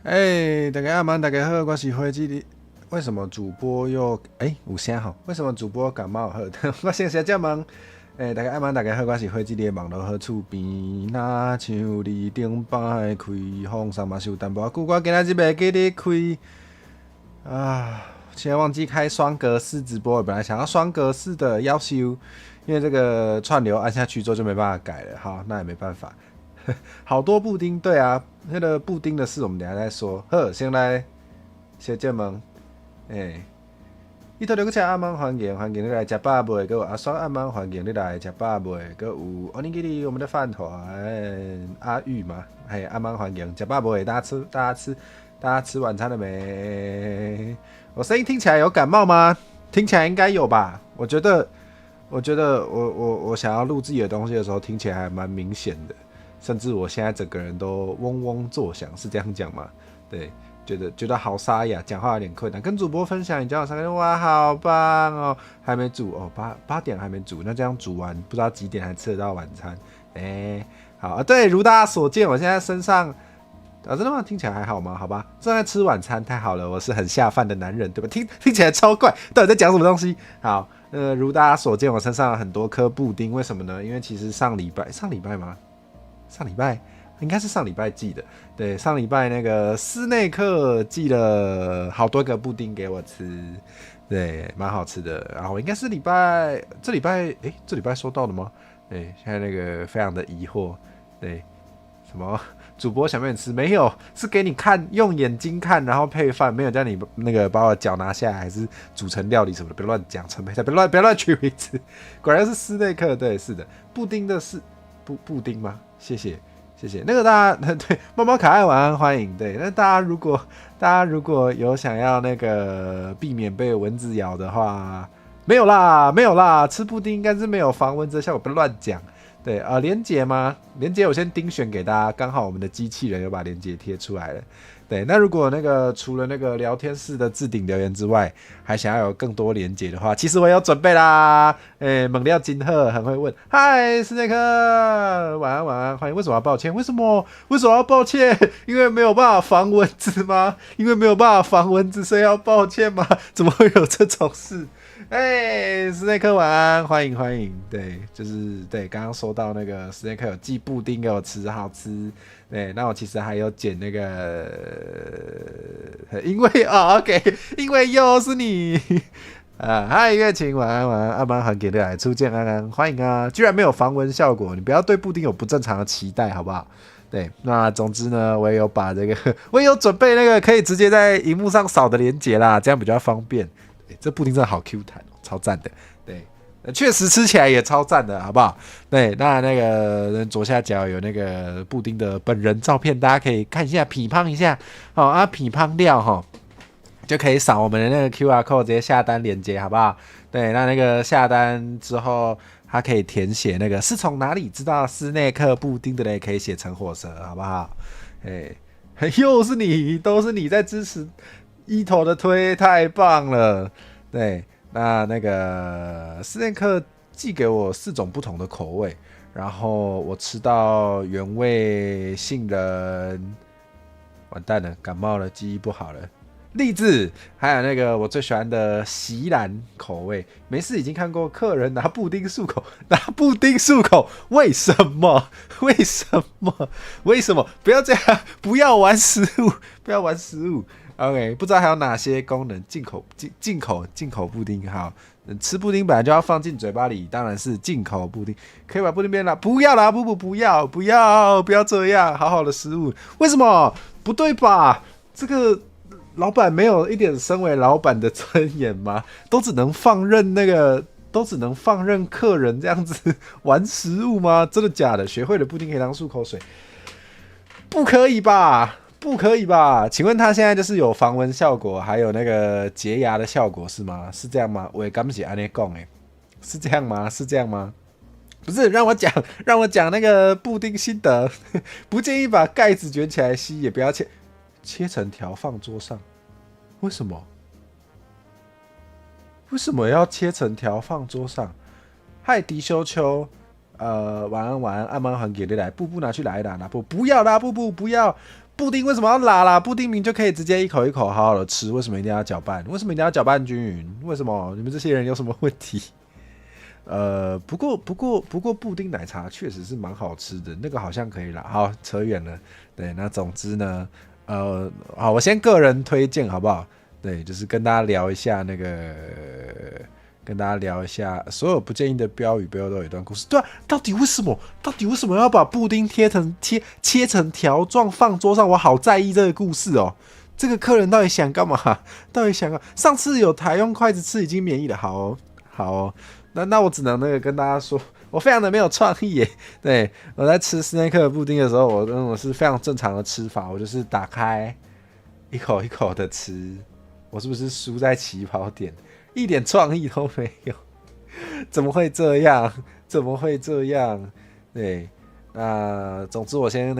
大家晚安，大家好，我是灰机的。为什么主播又有声吼？为什么主播感冒好？我先写这问。大家晚安，大家好，我是灰机的网络好厝边，若像你顶摆开放上嘛是有淡薄久，我今仔日袂记得开啊，现在忘记开双格式直播了。本来想要双格式的要求，因为这个串流按下去之后就没办法改了。好，那也没办法。好多布丁，对啊，那个布丁的事我们等一下再说。好，先来小姐们，伊头条个吃阿曼欢迎你来吃饱未？佮有阿爽阿曼欢迎你来吃饱未？佮有欧尼基里我们的饭团阿玉嘛，阿曼欢迎吃饱未？大家吃晚餐了没？我声音听起来有感冒吗？听起来应该有吧？我觉得我想要录自己的东西的时候，听起来还蛮明显的。甚至我现在整个人都嗡嗡作响，是这样讲吗？对，觉得好沙哑，讲话有点困难。跟主播分享，你叫我上个哇，好棒哦！还没煮哦，八点还没煮，那这样煮完不知道几点还吃得到晚餐？好啊，对，如大家所见，我现在身上真的吗？听起来还好吗？好吧，正在吃晚餐，太好了，我是很下饭的男人，对吧？听起来超怪，到底在讲什么东西？好，如大家所见，我身上有很多颗布丁，为什么呢？因为其实上礼拜吗？上礼拜应该是上礼拜寄的，对，上礼拜那个斯内克寄了好多个布丁给我吃，对，蛮好吃的。然后应该是这礼拜收到的吗？对，现在那个非常的疑惑，对，什么主播想不想吃？没有，是给你看，用眼睛看，然后配饭，没有叫你那个把我脚拿下来，还是煮成料理什么的，别乱讲，陈佩菜，不要乱取名字，果然是斯内克，对，是的，布丁的是布丁吗？谢谢。那个大家对猫猫可爱晚安欢迎。对，那大家如果有想要那个避免被蚊子咬的话，没有啦，吃布丁应该是没有防蚊子的效果，不要乱讲。对连结吗？连结我先丁选给大家，刚好我们的机器人有把连结贴出来了。对，那如果那个除了那个聊天室的置顶留言之外，还想要有更多连结的话，其实我有准备啦。猛料金鹤很会问，嗨，斯内克，晚安，欢迎。为什么要抱歉？为什么要抱歉？因为没有办法防蚊子吗？因为没有办法防蚊子，所以要抱歉吗？怎么会有这种事？斯内克晚安，欢迎。对，就是对，刚刚收到那个斯内克有寄布丁给我吃，好吃。对，那我其实还有剪那个，因为OK，因为又是你嗨，月晴，晚安，阿曼还给你来初见安安，欢迎啊！居然没有防蚊效果，你不要对布丁有不正常的期待，好不好？对，那总之呢，我也有把这个，我也有准备那个可以直接在荧幕上扫的连结啦，这样比较方便。这布丁真的好 Q 弹，超赞的。对，确实吃起来也超赞的，好不好？对，那个左下角有那个布丁的本人照片，大家可以看一下，匹胖一下。匹胖料哈，就可以扫我们的那个 QR code 直接下单连接，好不好？对，那个下单之后，它可以填写那个是从哪里知道斯内克布丁的嘞，可以写成火蛇，好不好？又是你，都是你在支持一头的推，太棒了。对，那个斯内克寄给我4种不同的口味，然后我吃到原味杏仁，完蛋了，感冒了，记忆不好了。栗子，还有那个我最喜欢的席兰口味。没事，已经看过客人拿布丁漱口，为什么？不要这样，不要玩食物。OK， 不知道还有哪些功能？进口布丁，好，吃布丁本来就要放进嘴巴里，当然是进口布丁。可以把布丁变啦，不要啦，不要这样，好好的食物，为什么？不对吧？这个老板没有一点身为老板的尊严吗？都只能放任客人这样子玩食物吗？真的假的？学会了布丁可以当漱口水，不可以吧？请问他现在就是有防蚊效果，还有那个洁牙的效果是吗？是这样吗？我也敢不起安尼讲诶，是这样吗？不是，让我讲那个布丁心得，不建议把盖子卷起来吸，也不要切成条放桌上。为什么要切成条放桌上？嗨，迪修丘，晚安，阿曼还给你来，布拿去来啦，不要啦，不布丁为什么要拉啦？布丁明就可以直接一口一口好好的吃，为什么一定要搅拌？为什么一定要搅拌均匀？为什么你们这些人有什么问题？不过布丁奶茶确实是蛮好吃的，那个好像可以啦。好，扯远了。对，那总之呢，好，我先个人推荐好不好？对，就是跟大家聊一下所有不建议的标语背后都有一段故事。对啊，到底为什么要把布丁切成条状放桌上？我好在意这个故事哦。这个客人到底想干嘛？上次有台用筷子吃已经免疫了，好哦。那我只能跟大家说，我非常的没有创意耶。对，我在吃斯内克布丁的时候，我是非常正常的吃法，我就是打开一口一口的吃。我是不是输在起跑点？一点创意都没有，怎么会这样？对，总之我先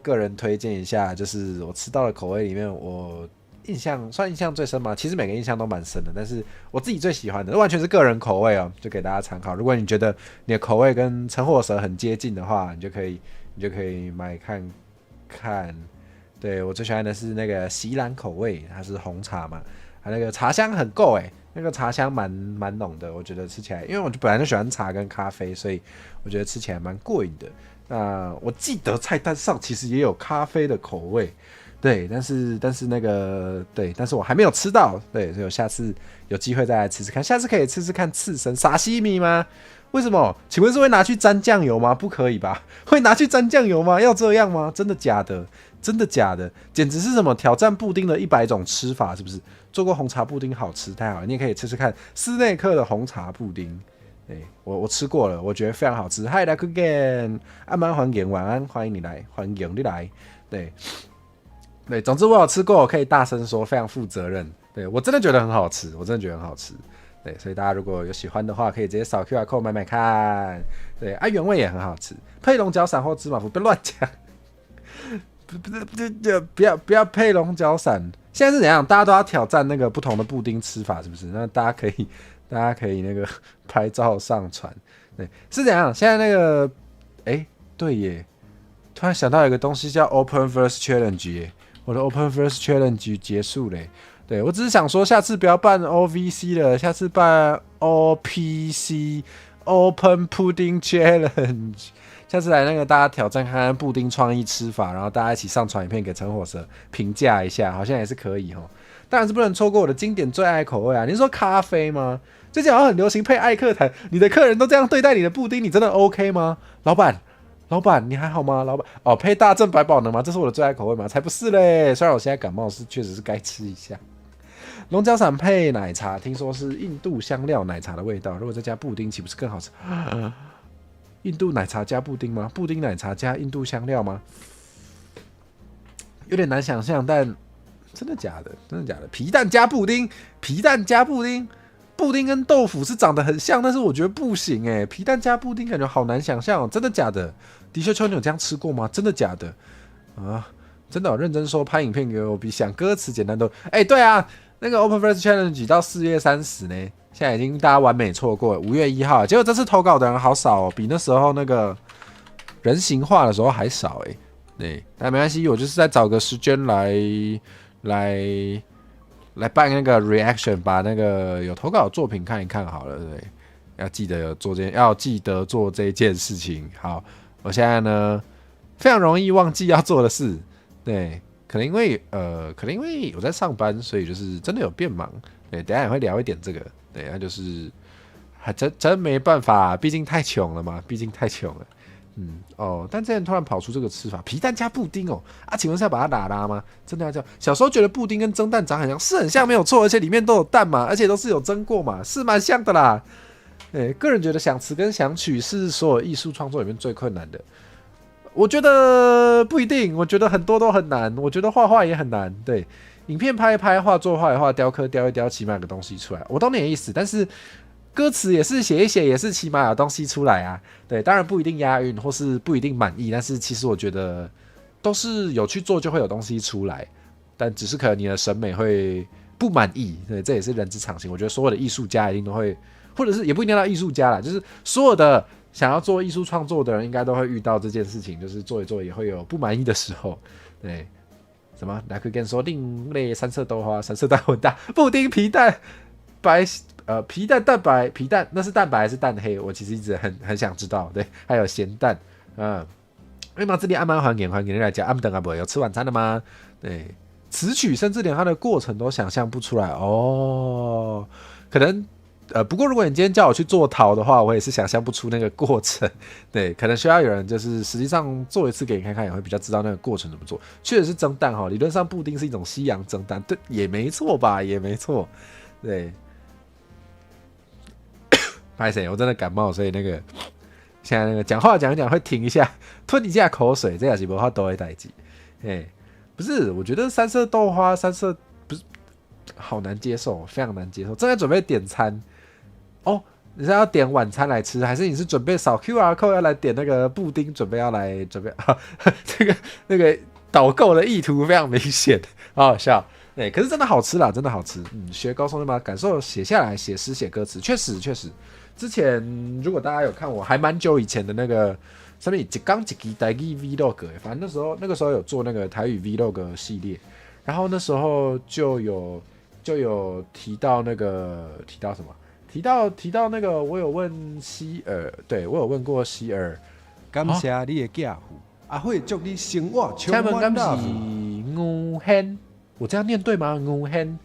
个人推荐一下，就是我吃到的口味里面，我印象最深嘛。其实每个印象都蛮深的，但是我自己最喜欢的，完全是个人口味哦，就给大家参考。如果你觉得你的口味跟陈火蛇很接近的话，你就可以买看看。对，我最喜欢的是那个席兰口味，它是红茶嘛，它那个茶香很够那个茶香蛮浓的，我觉得吃起来，因为我本来就喜欢茶跟咖啡，所以我觉得吃起来蛮过瘾的。那我记得菜单上其实也有咖啡的口味，对，但是但是我还没有吃到，对，所以我下次有机会再来吃吃看。下次可以吃吃看刺身沙西米吗？为什么？请问是会拿去沾酱油吗？不可以吧？会拿去沾酱油吗？要这样吗？真的假的？简直是什么挑战布丁的100种吃法，是不是？做过红茶布丁好吃，太好了！你也可以吃吃看斯内克的红茶布丁。我吃过了，我觉得非常好吃。Hi, like again， 安安欢迎，晚安，欢迎你来，欢迎你来。对，总之我有吃过，我可以大声说，非常负责任。对，我真的觉得很好吃，对，所以大家如果有喜欢的话，可以直接扫 QR code 买看。对，原味也很好吃，配龙角散或芝麻糊，别乱讲。不要配龙角散。现在是怎样？大家都要挑战那个不同的布丁吃法，是不是？那大家可以拍照上传。对，是怎样？现在对耶，突然想到有一个东西叫 Open First Challenge 耶，我的 Open First Challenge 结束嘞。对，我只是想说，下次不要办 OVC 了，下次办 OPC Open Pudding Challenge。下次来大家挑战看看布丁创意吃法，然后大家一起上传影片给陈火蛇评价一下，好像也是可以哦。当然是不能错过我的经典最爱口味啊！你是说咖啡吗？最近好像很流行配艾克坦，你的客人都这样对待你的布丁，你真的 OK 吗？老板，你还好吗？老板，配大正百宝能吗？这是我的最爱口味吗？才不是嘞！虽然我现在感冒，确实是该吃一下。龙角散配奶茶，听说是印度香料奶茶的味道，如果再加布丁，岂不是更好吃？印度奶茶加布丁吗？布丁奶茶加印度香料吗？有点难想象，但真的假的？皮蛋加布丁，布丁跟豆腐是长得很像，但是我觉得不行皮蛋加布丁感觉好难想象真的假的？的确秋你有这样吃过吗？真的假的？真的认真说，拍影片给我比想歌词简单多。对啊，那个 Open First Challenge 到4月30呢。现在已经大家完美错过了5月1号，结果这次投稿的人好少哦，比那时候那个人形化的时候还少对，但没关系，我就是在找个时间来办那个 reaction， 把那个有投稿的作品看一看好了，对，要记得做这件事情。好，我现在呢非常容易忘记要做的事，对，可能因为我在上班，所以就是真的有变忙。对，等一下也会聊一点这个。对，那就是还真没办法，毕竟太穷了嘛，但之前突然跑出这个吃法，皮蛋加布丁请问是要把它拉吗？真的要这样？小时候觉得布丁跟蒸蛋长很像，是很像没有错，而且里面都有蛋嘛，而且都是有蒸过嘛，是蛮像的啦。个人觉得想词跟想曲是所有艺术创作里面最困难的。我觉得不一定，我觉得很多都很难，我觉得画画也很难，对。影片拍一拍，画作画一画，雕刻雕一雕，起码有个东西出来。我懂你的意思，但是歌词也是写一写，也是起码有东西出来啊。对，当然不一定押韵，或是不一定满意，但是其实我觉得都是有去做就会有东西出来，但只是可能你的审美会不满意。对，这也是人之常情。我觉得所有的艺术家一定都会，或者是也不一定要艺术家啦，就是所有的想要做艺术创作的人，应该都会遇到这件事情，就是做一做也会有不满意的时候。对。什么？来可以跟说另类三色豆花、三色蛋混搭布丁皮蛋白皮蛋蛋白皮蛋那是蛋白还是蛋黑？我其实一直很想知道。对，还有咸蛋，因为嘛这里安曼还给你来讲，安等阿伯有吃晚餐了吗？对，词曲甚至连它的过程都想象不出来哦，可能。不过如果你今天叫我去做陶的话，我也是想象不出那个过程。对，可能需要有人就是实际上做一次给你看看，也会比较知道那个过程怎么做。确实是蒸蛋哈，理论上布丁是一种西洋蒸蛋，对，也没错吧，也没错。对，拍谁？我真的感冒，所以那个现在那个讲话讲一讲会停一下，吞一下口水，这也是无法度的代志。不是，我觉得三色豆花，不是好难接受，非常难接受。正在准备点餐。哦，你是要点晚餐来吃，还是你是准备扫 QR code 要来点那个布丁，准备这个那个导购的意图非常明显，好好笑。对，可是真的好吃啦，真的好吃。学高中就把感受写下来，写诗写歌词，确实。之前如果大家有看我还蛮久以前的那个上面一刚一集台语 vlog， 反正那个时候有做那个台语 vlog 系列，然后那时候就有提到什么？提到那个，我有问希尔，对我有问过希尔，感谢你的家父，阿慧祝你生活充满乐福。吴hen，我这样念对吗？吴hen，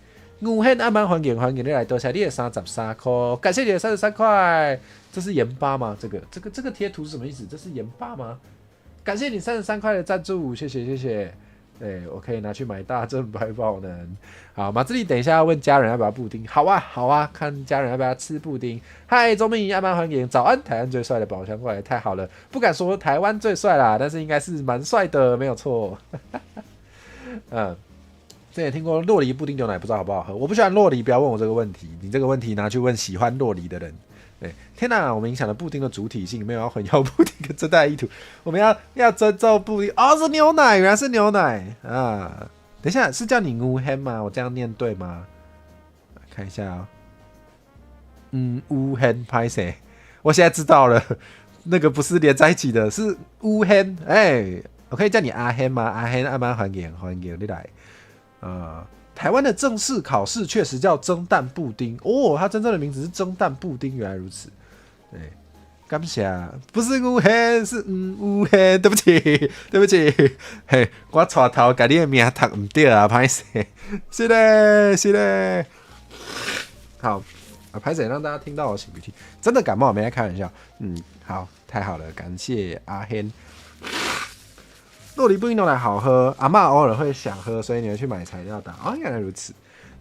安曼还给你来，多谢你的33块，感谢你的33块。这是盐巴吗？这个贴图是什么意思？这是盐巴吗？感谢你33块的赞助，谢谢。对，我可以拿去买大正百宝能。好，马自立等一下要问家人要不要布丁。好啊，看家人要不要吃布丁。嗨，周明仪安曼欢迎，早安，台湾最帅的宝箱过来，太好了，不敢说台湾最帅啦，但是应该是蛮帅的，没有错。之前听过洛梨布丁牛奶，不知道好不好喝。我不喜欢洛梨，不要问我这个问题，你这个问题拿去问喜欢洛梨的人。对，天哪！我们影响了布丁的主体性，没有要混淆布丁跟真代意图。我们要尊重布丁。哦，是牛奶，原来是牛奶啊！等一下，是叫你乌黑吗？我这样念对吗？看一下啊、乌黑拍谁？我现在知道了，那个不是连在一起的，是乌黑。我可以叫你阿黑吗？阿黑，阿妈还给你来。台湾的正式考试确实叫蒸蛋布丁哦，它真正的名字是蒸蛋布丁，原来如此。对，感谢，不是乌黑，是乌黑，对不起，嘿，我带头把你的名读唔对啊，拍谁？是嘞。好，拍谁让大家听到我擤鼻涕？真的感冒，没在开玩笑。好，太好了，感谢阿hen。洛梨布丁牛奶好喝，阿嬷偶尔会想喝，所以你会去买材料打。原来如此。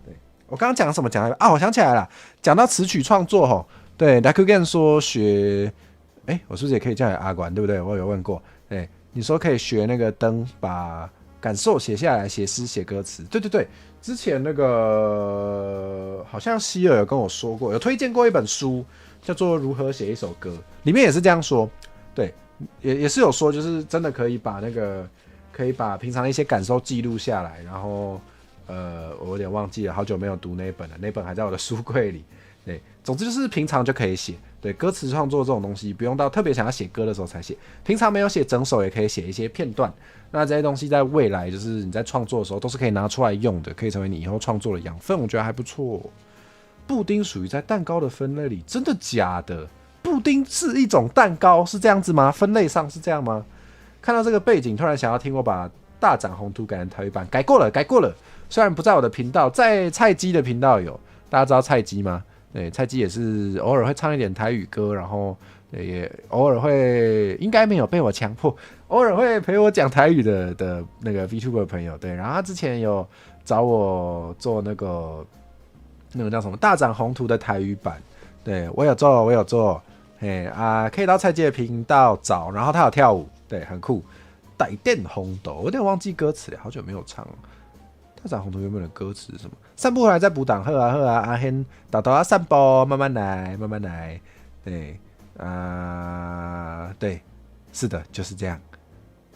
对，我刚刚讲什么讲我想起来了，讲到词曲创作吼，对 ，Dakugan 说学，我是不是也可以叫你阿管，对不对？我有问过，对，你说可以学那个灯，把感受写下来，写诗写歌词。对，之前那个好像希尔有跟我说过，有推荐过一本书，叫做《如何写一首歌》，里面也是这样说，对。也是有说，就是真的可以把平常一些感受记录下来，然后我有点忘记了，好久没有读那本了，那本还在我的书柜里。对，总之就是平常就可以写。对，歌词创作这种东西，不用到特别想要写歌的时候才写，平常没有写整首也可以写一些片段。那这些东西在未来就是你在创作的时候都是可以拿出来用的，可以成为你以后创作的养分，我觉得还不错。布丁属于在蛋糕的分类里，真的假的？布丁是一种蛋糕，是这样子吗？分类上是这样吗？看到这个背景，突然想要听我把大展宏图改成台语版，改过了。虽然不在我的频道，在菜鸡的频道有，大家知道菜鸡吗？对，菜鸡也是偶尔会唱一点台语歌，然后也偶尔会，应该没有被我强迫，偶尔会陪我讲台语的那个 VTuber 朋友。对，然后他之前有找我做那个叫什么大展宏图的台语版，对我有做。可以到蔡记的频道找，然后他有跳舞，对，很酷。带电红豆，我有点忘记歌词了，好久没有唱了。大展宏图原本的歌词是什么？散步回来再补档，喝啊，阿hen豆豆啊散步，慢慢来，对对，是的，就是这样。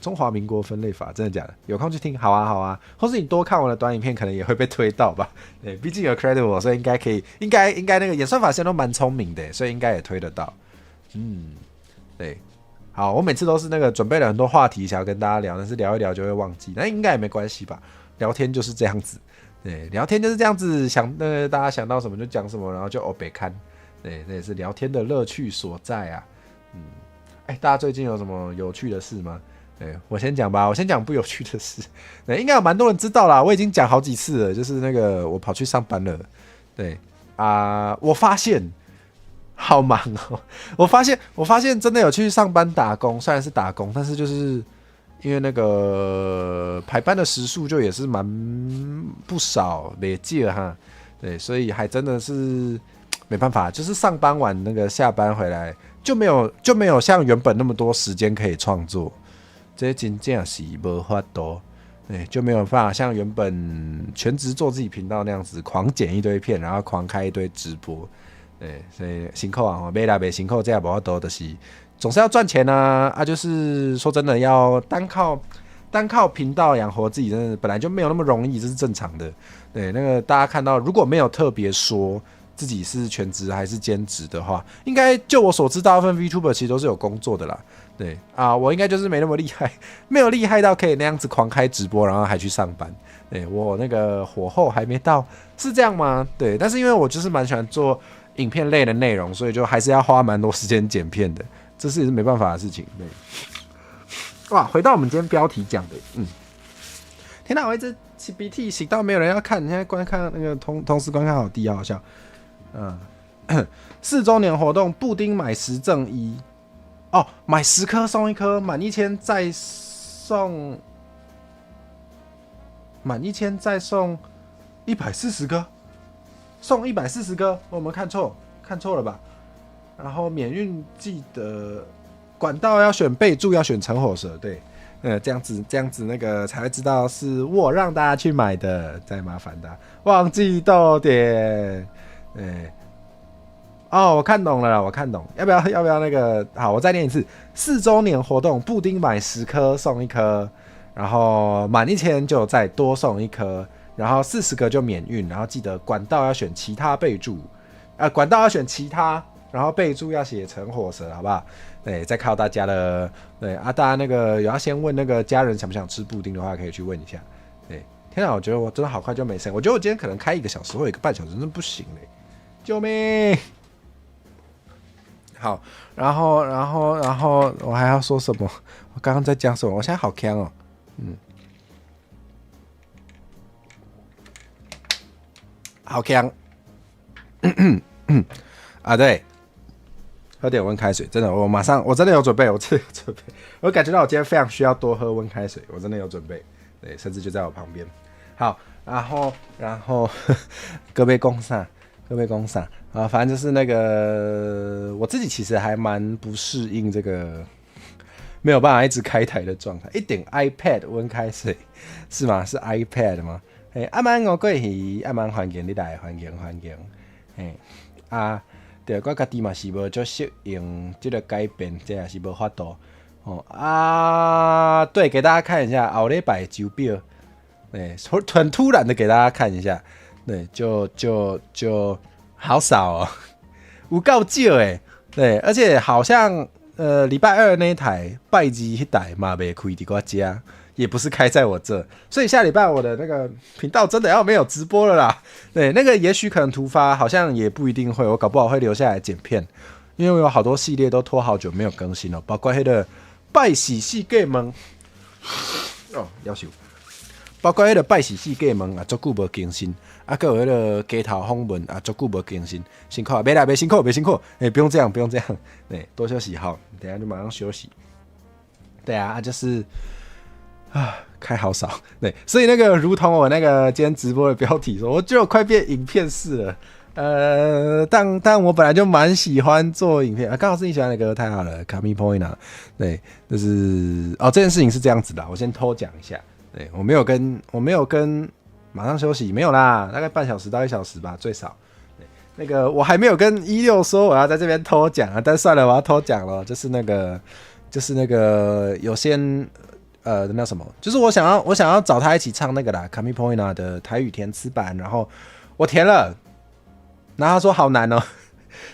中华民国分类法，真的假的？有空去听，好啊，或是你多看我的短影片，可能也会被推到吧。对，毕竟有 credit 我，所以应该可以，应该那个演算法现在都蛮聪明的，所以应该也推得到。对，好，我每次都是那个准备了很多话题想要跟大家聊，但是聊一聊就会忘记，那应该也没关系吧。聊天就是这样子，对，聊天就是这样子，大家想到什么就讲什么，然后就欧北看，对，这也是聊天的乐趣所在啊。大家最近有什么有趣的事吗？对，我先讲吧，我先讲不有趣的事。对，应该有蛮多人知道啦，我已经讲好几次了，就是那个我跑去上班了。对啊，我发现好忙哦。我发现真的有去上班打工，虽然是打工，但是就是因为那个排班的时数就也是蛮不少累计了哈。对，所以还真的是没办法，就是上班晚那个下班回来就没有像原本那么多时间可以创作。这真正是没法度，对，就没有办法像原本全职做自己频道那样子，狂剪一堆片，然后狂开一堆直播，对，所以辛苦啊，没啦没辛苦，这样没法度的是，总是要赚钱啊，就是说真的，要单靠频道养活自己，真的本来就没有那么容易，这是正常的。对，那个大家看到，如果没有特别说自己是全职还是兼职的话，应该就我所知，大部分 VTuber 其实都是有工作的啦。对啊，我应该就是没那么厉害，没有厉害到可以那样子狂开直播，然后还去上班。对，我那个火候还没到，是这样吗？对，但是因为我就是蛮喜欢做影片类的内容，所以就还是要花蛮多时间剪片的，这是也是没办法的事情。对，哇，回到我们今天标题讲的，天哪，我一直擤鼻涕擤到没有人要看，你现在观看那个同时观看好低，好笑。4周年活动，布丁买10赠1。哦，买10颗送1颗，满1000再送140颗，送140颗，我有没有看错？看错了吧？然后免运记得管道要选备注，要选橙火蛇，对，这样子那个才会知道是我让大家去买的，再麻烦的，忘记逗点，哦，我看懂了啦，我看懂，要不要那个？好，我再念一次，4周年活动，布丁买10颗送1颗，然后满1000就再多送1颗，然后40个就免运，然后记得管道要选其他备注，管道要选其他，然后备注要写橙火蛇，好不好？对，再靠大家了。对啊，大家那个有要先问那个家人想不想吃布丁的话，可以去问一下。对，天啊，我觉得我真的好快就没声，我觉得我今天可能开1个小时或1个半小时，真的不行嘞，救命！好，然后我还要说什么？我刚刚在讲什么？我现在好呛哦，好呛，啊对，喝点温开水，真的，我真的有准备，我真的有准备，我感觉到我今天非常需要多喝温开水，我真的有准备，对，甚至就在我旁边。好，然后各位公上。啊，反正就是那个我自己其实还蛮不适应这个没有办法一直开台的状态。一点 iPad 温开水是吗？是 iPad 吗？阿曼我过去阿曼环境你来环境，对，我家己嘛是无足适应这个改变，这也是无法度。对，给大家看一下后礼拜周表，对，很突然的给大家看一下。对，就好少哦，有够少哎，对，而且好像礼拜2那一台拜机那台嘛没开在我家，也不是开在我这，所以下礼拜我的那个频道真的要没有直播了啦。对，那个也许可能突发，好像也不一定会，我搞不好会留下来剪片，因为我有好多系列都拖好久没有更新了，包括那个拜喜世界门，要求。包括迄个拜喜世界门啊，足久无更新，还有迄个街头访问啊，足久无更新，辛苦，别啦，别辛苦，不用这样，对，多休息好，等一下就马上休息。对啊，就是开好少，对，所以那个如同我那个今天直播的标题说，我觉得我快变影片式了。但我本来就蛮喜欢做影片啊，刚好是你喜欢的歌，太好了 ，Kami Point 啊，对，就是这件事情是这样子的，我先偷讲一下。对，我没有跟马上休息，没有啦，大概半小时到1小时吧，最少。对，那个我还没有跟16说我要在这边偷讲啊，但算了，我要偷讲了，就是那个有些那什么，就是我想要找他一起唱那个啦 ，Kami Point 的台语填词版，然后我填了，然后他说好难哦，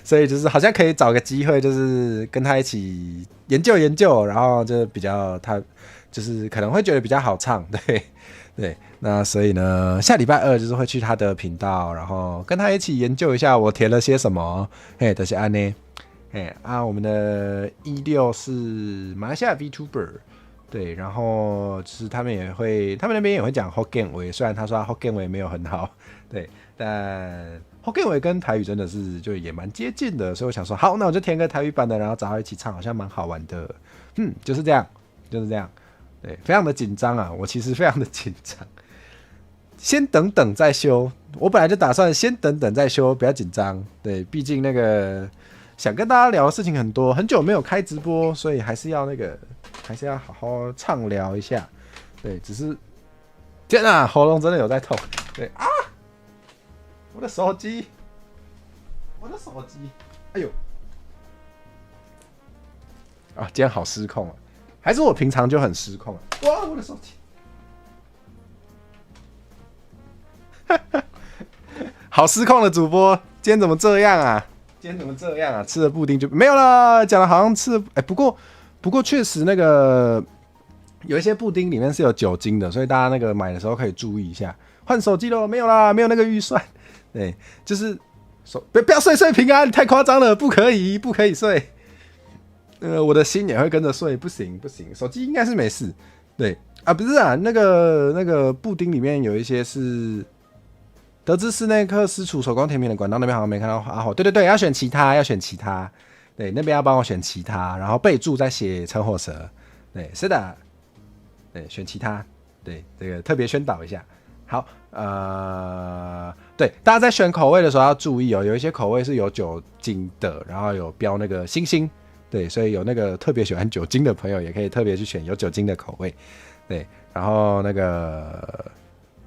所以就是好像可以找个机会，就是跟他一起研究，然后就比较他。就是可能会觉得比较好唱，对，对，那所以呢，下礼拜二就是会去他的频道，然后跟他一起研究一下我填了些什么。嘿，这些安呢，我们的16是马来西亚 VTuber， 对，然后就是他们那边也会讲 Hokkien 话，虽然他说他 Hokkien 话没有很好，对，但 Hokkien 话跟台语真的是就也蛮接近的，所以我想说，好，那我就填个台语版的，然后找他一起唱，好像蛮好玩的。就是这样，对，非常的紧张啊，我其实非常的紧张。先等等再修，我本来就打算先等等再修，不要紧张。对，毕竟那个想跟大家聊的事情很多，很久没有开直播，所以还是要好好畅聊一下。对，只是天啊，喉咙真的有在痛。对啊，我的手机，哎呦，啊，今天好失控啊，还是我平常就很失控啊？哇，我的手机。好失控的主播，今天怎么这样啊？吃了布丁就没有了，讲的好像吃了，不过确实那个有一些布丁里面是有酒精的，所以大家那个买的时候可以注意一下。换手机咯，没有啦，没有那个预算。对，就是不要睡平安，太夸张了，不可以睡。我的心也会跟着睡，不行，手机应该是没事。对啊，不是啊，那个布丁里面有一些是。德兹室内克私厨手工甜品的管道那边好像没看到阿火，对，要选其他，对，那边要帮我选其他，然后备注再写车祸蛇，对，是的，对，选其他，对，这个特别宣导一下。好，对，大家在选口味的时候要注意哦，有一些口味是有酒精的，然后有标那个星星，对，所以有那个特别喜欢酒精的朋友也可以特别去选有酒精的口味，对，然后那个。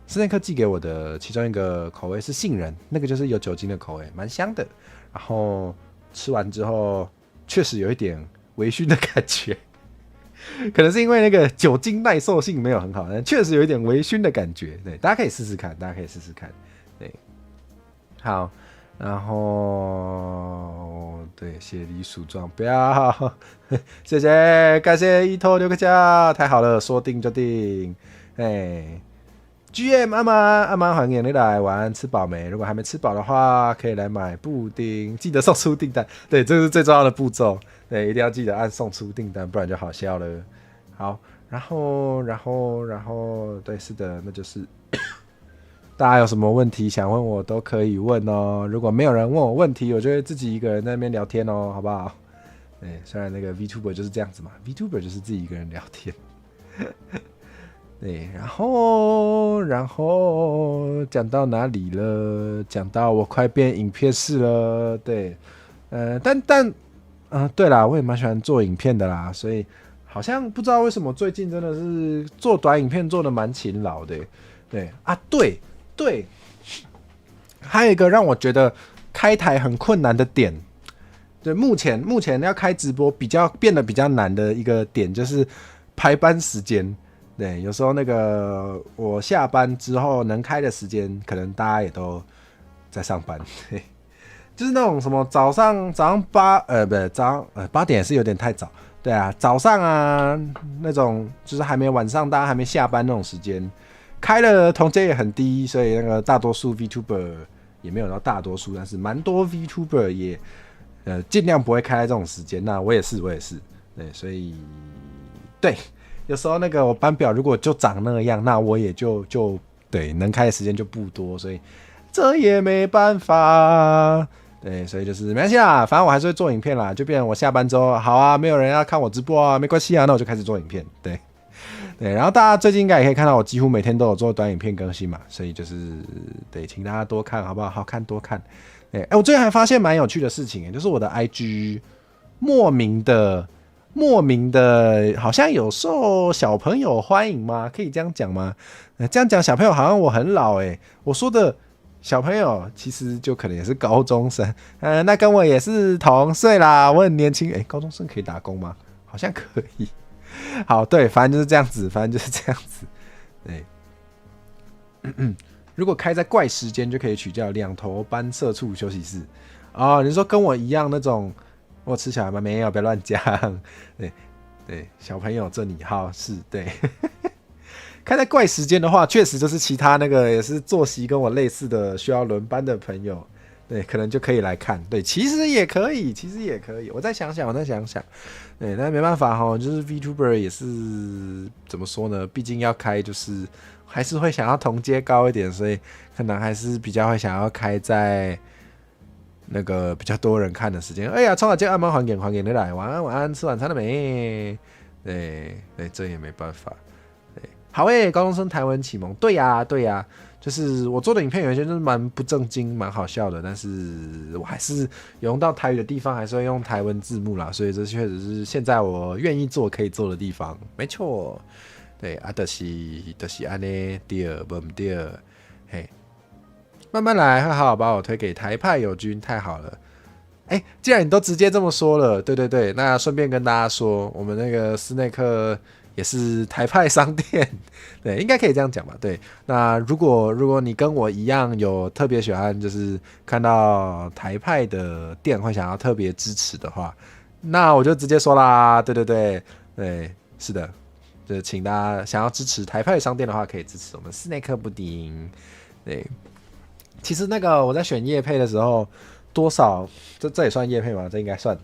斯内克寄给我的其中一个口味是杏仁，那个就是有酒精的口味，蛮香的。然后吃完之后，确实有一点微醺的感觉，可能是因为那个酒精耐受性没有很好，但确实有一点微醺的感觉。对，大家可以试试看，对，好，然后对，血里鼠状，不要，谢谢，感谢一头6个价，太好了，说定就定，GM 阿妈欢迎你来玩，吃饱没？如果还没吃饱的话，可以来买布丁，记得送出订单。对，这是最重要的步骤。对，一定要记得按送出订单，不然就好笑了。好，然后，对，是的，那就是大家有什么问题想问我都可以问哦。如果没有人问我问题，我就会自己一个人在那边聊天哦，好不好？对，虽然那个 VTuber 就是这样子嘛 ，VTuber 就是自己一个人聊天。对，然后讲到哪里了？讲到我快变影片师了。对，对啦，我也蛮喜欢做影片的啦，所以好像不知道为什么最近真的是做短影片做的蛮勤劳的。对啊，对，还有一个让我觉得开台很困难的点，对，目前要开直播变得比较难的一个点就是排班时间。对，有时候那个我下班之后能开的时间，可能大家也都在上班，对，就是那种什么早上8点也是有点太早，对啊，早上啊那种就是还没晚上大家还没下班那种时间，开了同阶也很低，所以那个大多数 VTuber 也没有到大多数，但是蛮多 VTuber 也尽量不会开在这种时间，那我也是，对，所以对。有时候那个我班表如果就长那样，那我也就对能开的时间就不多，所以这也没办法。对，所以就是没关系啦，反正我还是会做影片啦，就变成我下班之后，好啊，没有人要看我直播啊，没关系啊，那我就开始做影片。对，然后大家最近应该也可以看到我几乎每天都有做短影片更新嘛，所以就是对，请大家多看好不好？好看多看。对，我最近还发现蛮有趣的事情，就是我的 IG 莫名的，好像有受小朋友欢迎吗？可以这样讲吗？这样讲小朋友好像我很老我说的小朋友其实就可能也是高中生，那跟我也是同岁啦，我很年轻，高中生可以打工吗？好像可以。好，对，反正就是这样子，对。如果开在怪时间就可以取叫两头班社畜休息室哦，你说跟我一样那种。我吃小孩吗？没有，不要乱讲。对，小朋友这里好是对。开在怪时间的话，确实就是其他那个也是作息跟我类似的需要轮班的朋友，对，可能就可以来看。对，其实也可以，其实也可以。我再想想，对，但没办法哈，就是 VTuber 也是怎么说呢？毕竟要开，就是还是会想要同阶高一点，所以可能还是比较会想要开在那个比较多人看的时间。哎呀，冲啊！接按摩还给你来，晚安晚安，吃晚餐了没？对，这也没办法。好高中生台文启蒙，对呀，就是我做的影片有一些就是蛮不正经、蛮好笑的，但是我还是有用到台语的地方，还是会用台文字幕啦，所以这确实是现在我愿意做可以做的地方，没错。对啊，就是安尼对，不对？嘿，慢慢来，会好好把我推给台派友军，太好了。既然你都直接这么说了，对，那顺便跟大家说，我们那个斯内克也是台派商店，对，应该可以这样讲吧？对，那如果你跟我一样有特别喜欢，就是看到台派的店会想要特别支持的话，那我就直接说啦，对，是的，就请大家想要支持台派商店的话，可以支持我们斯内克布丁。对，其实那个我在选业配的时候。多少这也算业配吗？这应该算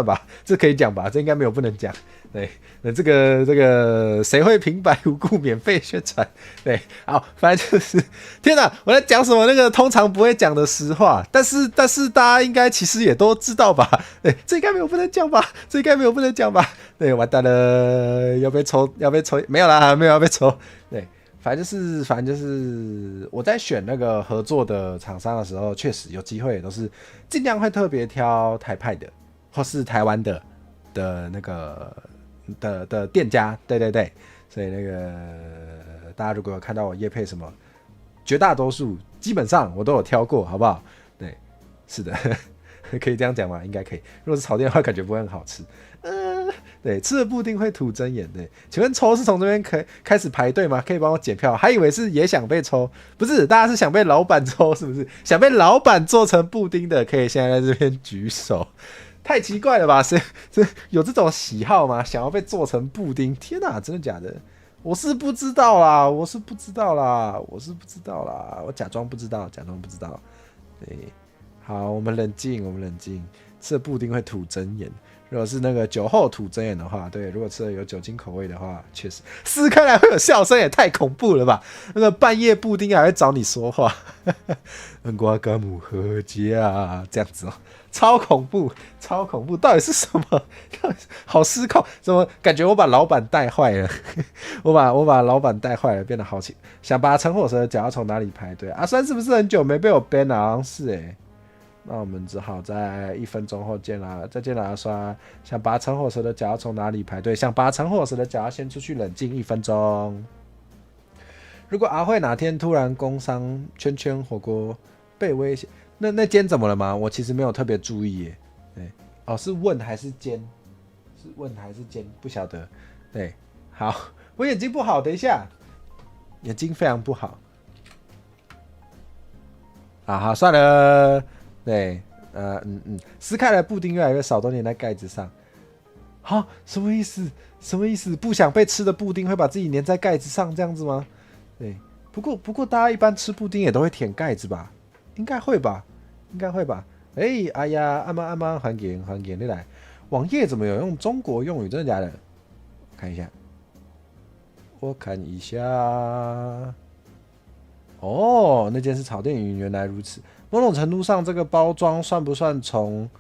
吧，这可以讲吧？这应该没有不能讲。对，那这个谁会平白无故免费宣传？对，好，反正就是天哪，我在讲什么那个通常不会讲的实话，但是大家应该其实也都知道吧？对，这应该没有不能讲吧？对，完蛋了，要被抽，没有啦，没有要被抽。对。反正就是我在选那个合作的厂商的时候，确实有机会都是尽量会特别挑台派的，或是台湾的那个的店家，对，所以那个大家如果有看到我业配什么，绝大多数基本上我都有挑过，好不好？对，是的，可以这样讲吗？应该可以。如果是炒店的话，感觉不会很好吃。对，吃了布丁会吐真言。对，请问抽是从这边开始排队吗？可以帮我检票？还以为是也想被抽，不是，大家是想被老板抽，是不是？想被老板做成布丁的，可以现在在这边举手。太奇怪了吧？谁有这种喜好吗？想要被做成布丁？天哪，真的假的？我是不知道啦，我假装不知道。对，好，我们冷静。吃了布丁会吐真言。如果是那个酒后吐真言的话，对，如果吃了有酒精口味的话，确实撕开来会有笑声，也太恐怖了吧？那个半夜布丁还会找你说话，瓜干姆合家这样子超恐怖！到底是什么？到底是好失控？怎么感觉我把老板带坏了？我把老板带坏了，变得好奇，想把乘火蛇的脚要从哪里排队？阿酸是不是很久没被我 ban 了？好像是那我们只好在1分钟后见啦，再见啦，阿刷。想拔乘火蛇的脚要从哪里排队？想拔乘火蛇的脚要先出去冷静1分钟。如果阿慧哪天突然工伤圈圈火锅被威胁，那间怎么了吗？我其实没有特别注意耶。对，是问还是煎？不晓得。对，好，我眼睛不好，等一下，眼睛非常不好。好，算了。对，撕开了布丁越来越少，都粘在盖子上。什么意思？不想被吃的布丁会把自己粘在盖子上，这样子吗？对，不过大家一般吃布丁也都会舔盖子吧？应该会吧？哎呀，阿妈，还给你来。网页怎么有用中国用语？真的假的？我看一下。那件是草甸云，原来如此。某种程度上，这个包装算不算从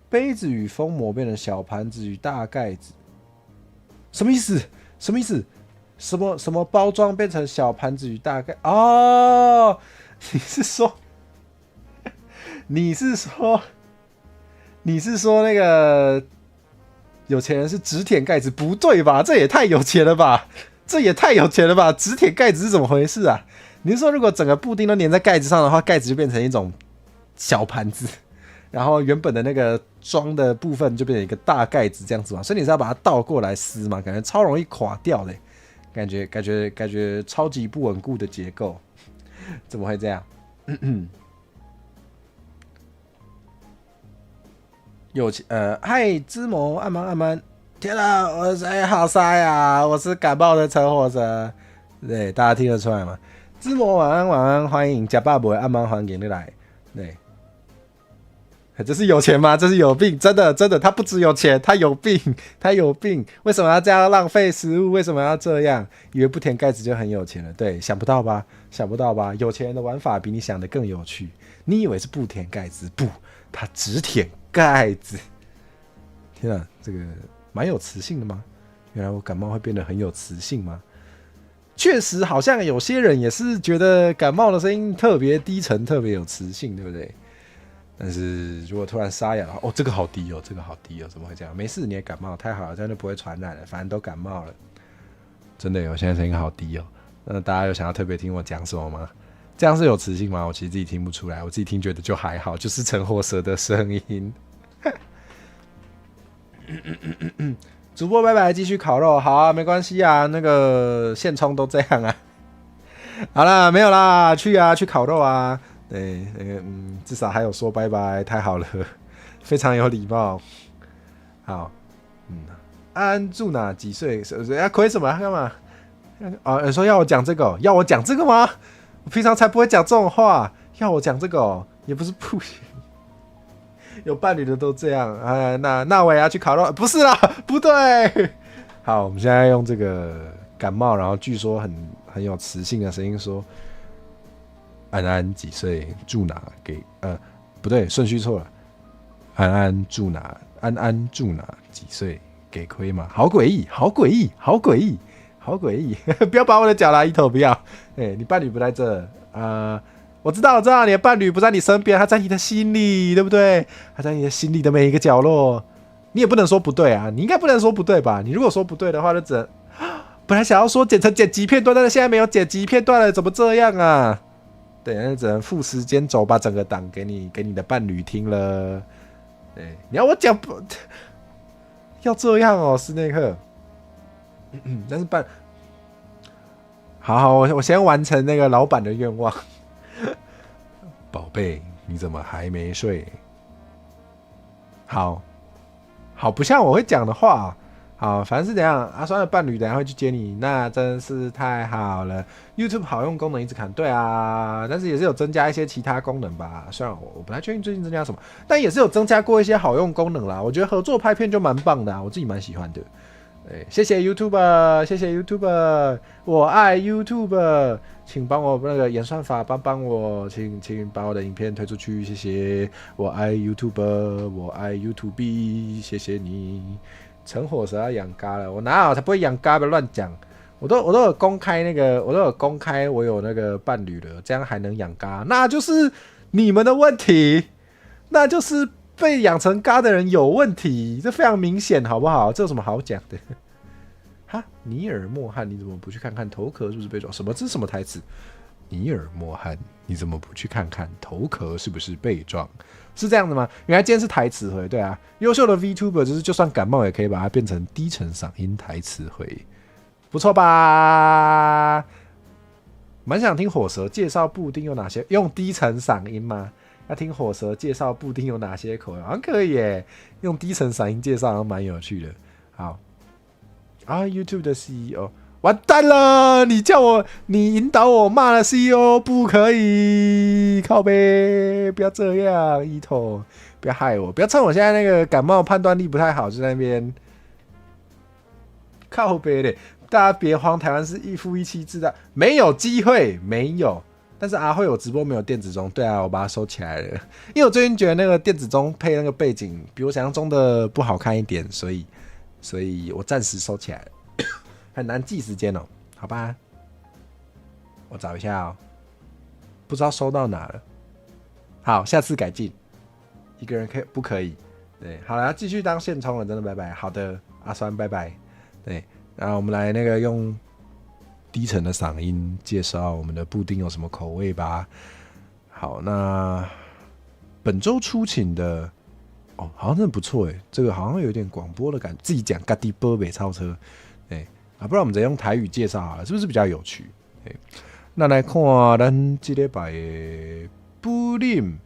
杯子与封膜变成小盘子与大盖子？什么意思？什么包装变成小盘子与大盖？你是说那个有钱人是只舔盖子？不对吧？这也太有钱了吧！只舔盖子是怎么回事啊？你是说，如果整个布丁都粘在盖子上的话，盖子就变成一种小盘子，然后原本的那个装的部分就变成一个大盖子这样子嘛？所以你是要把它倒过来撕嘛？感觉超容易垮掉的，感觉超级不稳固的结构，怎么会这样？嗨，芝麻按摩，天啊，我好塞啊！我是感冒的陈火蛇。对，大家听得出来吗？芝麻晚安晚安，欢迎假爸爸暗帮还给你来。对，这是有钱吗？这是有病，真的真的，他不只有钱，他有病，他有病。为什么要这样浪费食物？为什么要这样？以为不舔盖子就很有钱了？对，想不到吧？想不到吧？有钱人的玩法比你想的更有趣。你以为是不舔盖子？不，他只舔盖子。天啊，这个蛮有磁性的吗？原来我感冒会变得很有磁性吗？确实，好像有些人也是觉得感冒的声音特别低沉，特别有磁性，对不对？但是如果突然沙哑的话，哦，这个好低哦，这个好低哦，怎么会这样？没事，你也感冒，太好了，这样就不会传染了，反正都感冒了。真的有，现在声音好低哦。那大家有想要特别听我讲什么吗？这样是有磁性吗？我其实自己听不出来，我自己听觉得就还好，就是陈火蛇的声音。主播拜拜，继续烤肉，好啊，没关系啊，那个现充都这样啊。好啦，没有啦，去啊，去烤肉啊。对，那个至少还有说拜拜，太好了，非常有礼貌。好，安住哪？几岁？要亏什么？干嘛？哦，说要我讲这个，要我讲这个吗？我平常才不会讲这种话，要我讲这个也不是不行。有伴侣的都这样啊，那我也要去烤肉，不是啦，不对。好，我们现在用这个感冒，然后据说很有磁性的声音说：“安安几岁？住哪？给不对，顺序错了。安安住哪？安安住哪？几岁？给亏吗？好诡异，好诡异，好诡异，好诡异！不要把我的脚拉一头，不要。你伴侣不在这我知道，你的伴侣不在你身边，他在你的心里，对不对？他在你的心里的每一个角落，你也不能说不对啊，你应该不能说不对吧？你如果说不对的话，就只能本来想要说剪成剪辑片段，但是现在没有剪辑片段了，怎么这样啊？对，那只能付时间轴把整个档给你的伴侣听了。对，你要我讲不要这样哦，斯内克。但是好，我先完成那个老板的愿望。宝贝，你怎么还没睡？好，不像我会讲的话。好，反正是怎样，阿酸的伴侣等一下会去接你，那真是太好了。YouTube 好用功能一直看，对啊，但是也是有增加一些其他功能吧。虽然我不太确定最近增加什么，但也是有增加过一些好用功能啦。我觉得合作拍片就蛮棒的我自己蛮喜欢的。对，谢谢 YouTuber， 谢谢 YouTuber， 我爱 YouTuber， 请帮我那个演算法帮我，请把我的影片推出去，谢谢。我爱 YouTuber， 我爱 YouTube， 谢谢你。陈火蛇要养嘎了，我哪有才不会养嘎的，乱讲。我都有公开那个，我都有公开我有那个伴侣了，这样还能养嘎？那就是你们的问题，那就是被养成嘎的人有问题，这非常明显，好不好？这有什么好讲的？哈，尼尔莫汗，你怎么不去看看头壳是不是被撞？什么？这是什么台词？尼尔莫汗，你怎么不去看看头壳是不是被撞？是这样的吗？原来今天是台词回，对啊，优秀的 VTuber 就是就算感冒也可以把它变成低沉嗓音台词回，不错吧？蛮想听火蛇介绍布丁有哪些，用低沉嗓音吗？要听火蛇介绍布丁有哪些口味，好像可以耶，用低沉嗓音介绍好像蛮有趣的。好，YouTube 的 CEO。完蛋了！你引导我骂了 CEO， 不可以，靠北，不要这样，伊头，不要害我，不要趁我现在那个感冒判断力不太好，就在那边靠北的。大家别慌，台湾是一夫一妻制的，没有机会，没有。但是阿慧有直播没有电子钟，对啊，我把它收起来了，因为我最近觉得那个电子钟配那个背景比我想象中的不好看一点，所以我暂时收起来了。很难记时间哦，好吧，我找一下哦，不知道收到哪了。好，下次改进。一个人不可以？对，好了，要继续当现充了，真的拜拜。好的，阿酸拜拜。对，然后我们来那个用低沉的嗓音介绍我们的布丁有什么口味吧。好，那本周出勤的哦，好像真的不错诶，这个好像有点广播的感觉，自己讲嘎滴波北超车，对。不然我们直接用台语介绍好了，是不是比较有趣？那来看咱这礼拜的布丁。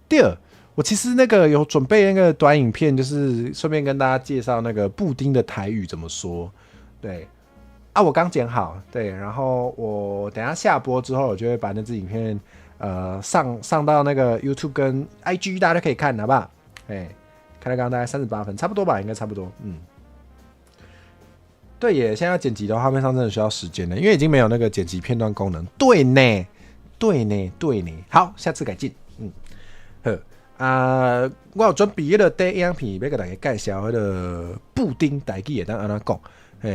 对，我其实那个有准备那个短影片，就是顺便跟大家介绍那个布丁的台语怎么说。对，啊，我刚剪好，对，然后我等一下下播之后，我就会把那支影片上到那个 YouTube 跟 IG， 大家都可以看，好不好？哎，看到刚刚大概38分，差不多吧，应该差不多，对耶，现在要剪辑的话，画面上真的需要时间了，因为已经没有那个剪辑片段功能。对呢，对呢，对呢。好，下次改进。好我有准备迄个第一影片，要给大家介绍迄个布丁台语会当安怎讲？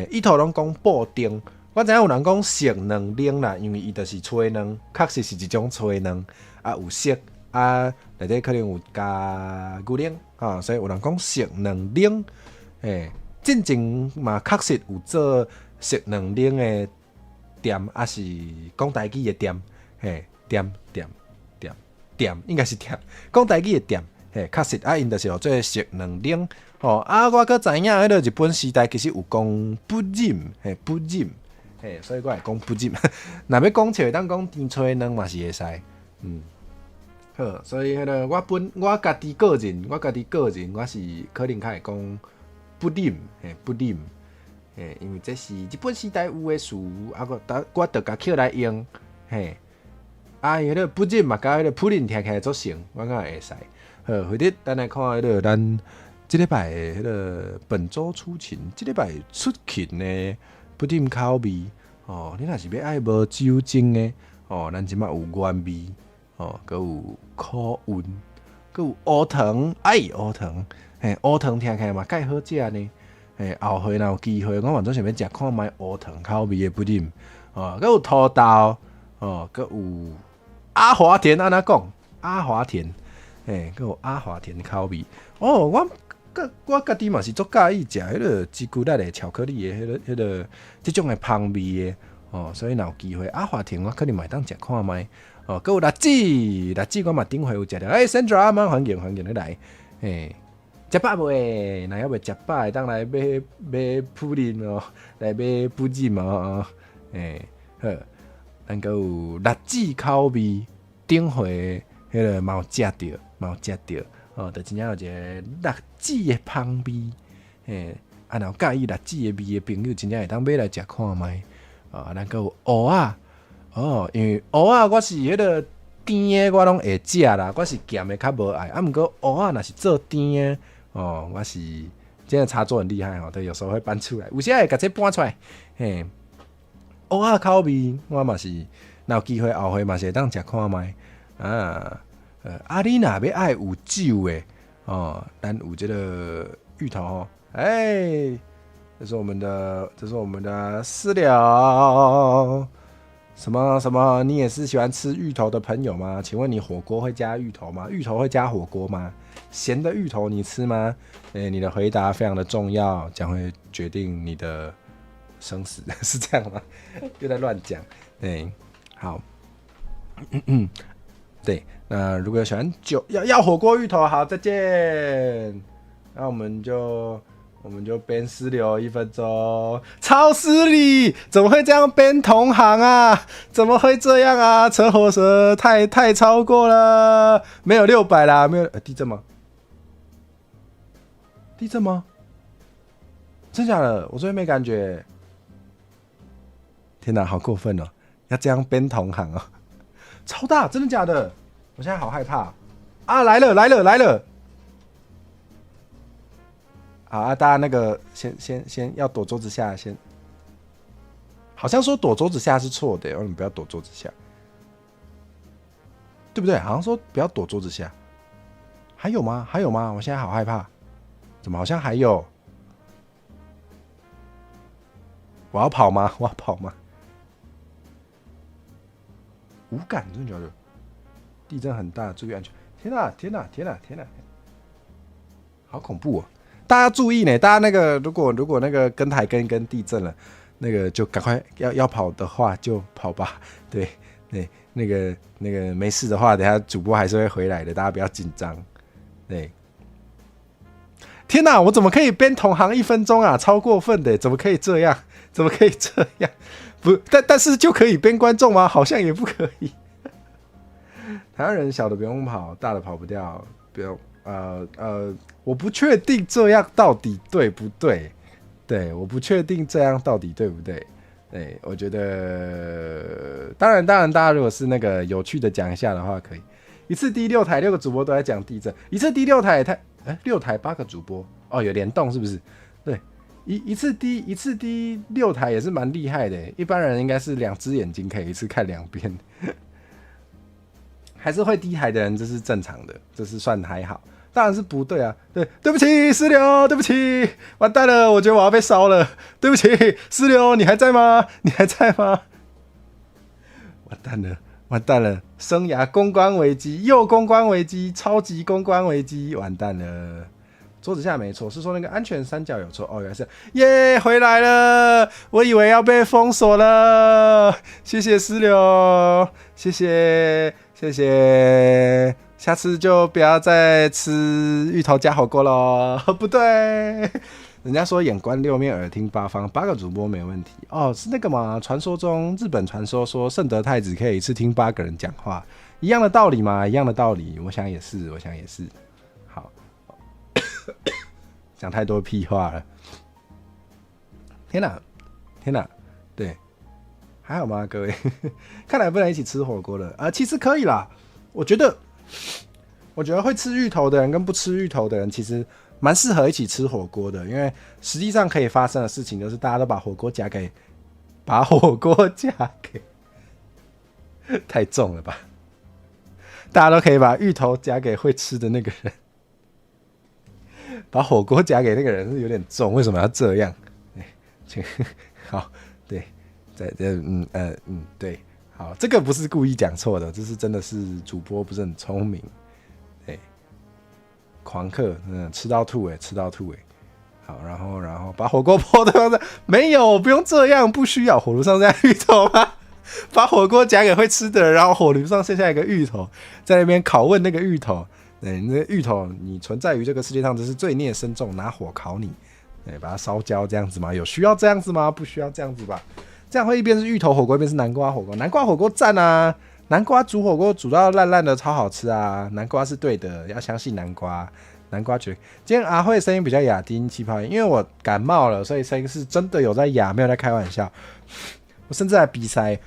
伊头拢讲布丁，我知影有人讲熟卵奶啦，因为伊就是吹卵，确实是一种吹卵，有熟内底可能有加牛奶所以有人讲熟卵奶，进前嘛确实有做熟卵奶的店，是讲台语的店，店应该是店，讲台语的店，确实因就是有做熟卵奶。我阁知影迄个日本时代其实有讲不饮，不饮，所以我会讲不饮。若要讲笑，当讲甜吹卵嘛是会使，好，所以迄个我家己个人，我是可能较会讲不饮，不饮，因为这是日本时代有的词，我著甲捡来用，迄个不饮嘛，甲迄个普林听起来足像，我感觉会使。好，回头咱来看迄个咱这礼拜的迄个本周出勤，这礼拜出勤的不饮口味你若是要爱无酒精的咱即马有原味搁有苦韵，搁有乌糖，乌糖，乌糖听起来嘛介好食呢。后回若有机会，我嘛总想要食看卖乌糖口味的不饮搁有土豆搁有阿华田，安怎讲？阿华田，搁有阿华田口味我家己嘛是足介意食迄个朱古力的巧克力的迄个即种的香味的所以若有机会阿华田我可能嘛会当食看卖搁有辣子我嘛顶回有食着Sandra 嘛欢迎你来食饱未？若还未食饱会当来买普林来买布丁好，咱搁有辣子口味顶回迄个嘛有食着就真正有一个辣子的香味，若介意辣子的味的朋友，真正会当买来食看卖。咱搁有蚵仔，因为蚵仔我是迄个甜的，我拢会食啦，我是咸的较无爱。毋过蚵仔若是做甜的，我是真的插座很厉害对，有时候会搬出来，有时会甲这搬出来，蚵仔口味我嘛是，若有机会后回嘛是会当食看卖你若要爱有酒的咱有这个芋头这是我们的饲料，什么？你也是喜欢吃芋头的朋友吗？请问你火锅会加芋头吗？芋头会加火锅吗？咸的芋头你吃吗？你的回答非常的重要，将会决定你的生死，是这样吗？又在乱讲，好，对。那如果喜欢酒要火锅芋头，好，再见。那我们就边私聊1分钟，超失礼，怎么会这样边同行啊？怎么会这样啊？车火车太超过了，没有600啦，没有地震吗？地震吗？真假的？我昨天没感觉。天哪，好过分哦！要这样边同行哦，超大，真的假的？我现在好害怕来了！好大家那个先要躲桌子下，先。好像说躲桌子下是错的，你们不要躲桌子下，对不对？好像说不要躲桌子下。还有吗？我现在好害怕，怎么好像还有？我要跑吗？无感，真的假的？地震很大，注意安全！天哪，好恐怖哦！大家注意呢，大家那个如果那个跟台跟地震了，那个就赶快要跑的话就跑吧。对，那个没事的话，等一下主播还是会回来的，大家不要紧张。对，天哪，我怎么可以边同行1分钟啊？超过分的，怎么可以这样？不，但是就可以边观众吗？好像也不可以。台湾人小的不用跑，大的跑不掉，不用我不确定这样到底对不对？对，我不确定这样到底对不对？对，我觉得当然，大家如果是那个有趣的讲一下的话，可以一次第6台6个主播都在讲地震，一次第6台也太6台8个主播哦，有联动是不是？对，一次第6台也是蛮厉害的，一般人应该是2只眼睛可以一次看2遍，还是会低台的人这是正常的，这是算还好。当然是不对啊！对不起，石榴，对不起，完蛋了，我觉得我要被烧了，对不起，石榴，你还在吗？你还在吗？完蛋了，生涯公关危机，又公关危机，超级公关危机，完蛋了。桌子下没错，是说那个安全三角有错哦，原来是耶，回来了，我以为要被封锁了，谢谢石榴，谢谢。下次就不要再吃芋头加火锅咯。不对，人家说眼观六面，耳听八方，8个主播没问题哦。是那个嘛？传说中日本传说说圣德太子可以一次听8个人讲话，一样的道理嘛？一样的道理，我想也是。好，讲太多屁话了。天哪，对，还好吗，各位？看来不能一起吃火锅了其实可以啦，我觉得会吃芋头的人跟不吃芋头的人其实蛮适合一起吃火锅的，因为实际上可以发生的事情就是大家都把火锅夹给太重了吧？大家都可以把芋头夹给会吃的那个人，把火锅夹给那个人是有点重，为什么要这样？好，对，对。好，这个不是故意讲错的，这是真的是主播不是很聪明，对，狂嗑，吃到吐好，然后把火锅泼的没有，不用这样，不需要火炉上加芋头吗？把火锅夹给会吃的人，然后火炉上剩下一个芋头，在那边拷问那个芋头，对，那个芋头你存在于这个世界上，这是罪孽深重，拿火烤你，对，把它烧焦这样子吗？有需要这样子吗？不需要这样子吧。这样会一边是芋头火锅，一边是南瓜火锅。南瓜火锅赞啊！南瓜煮火锅煮到烂烂的，超好吃啊！南瓜是对的，要相信南瓜。南瓜绝。今天阿慧声音比较哑，低音气泡音，因为我感冒了，所以声音是真的有在哑，没有在开玩笑。我甚至还鼻塞，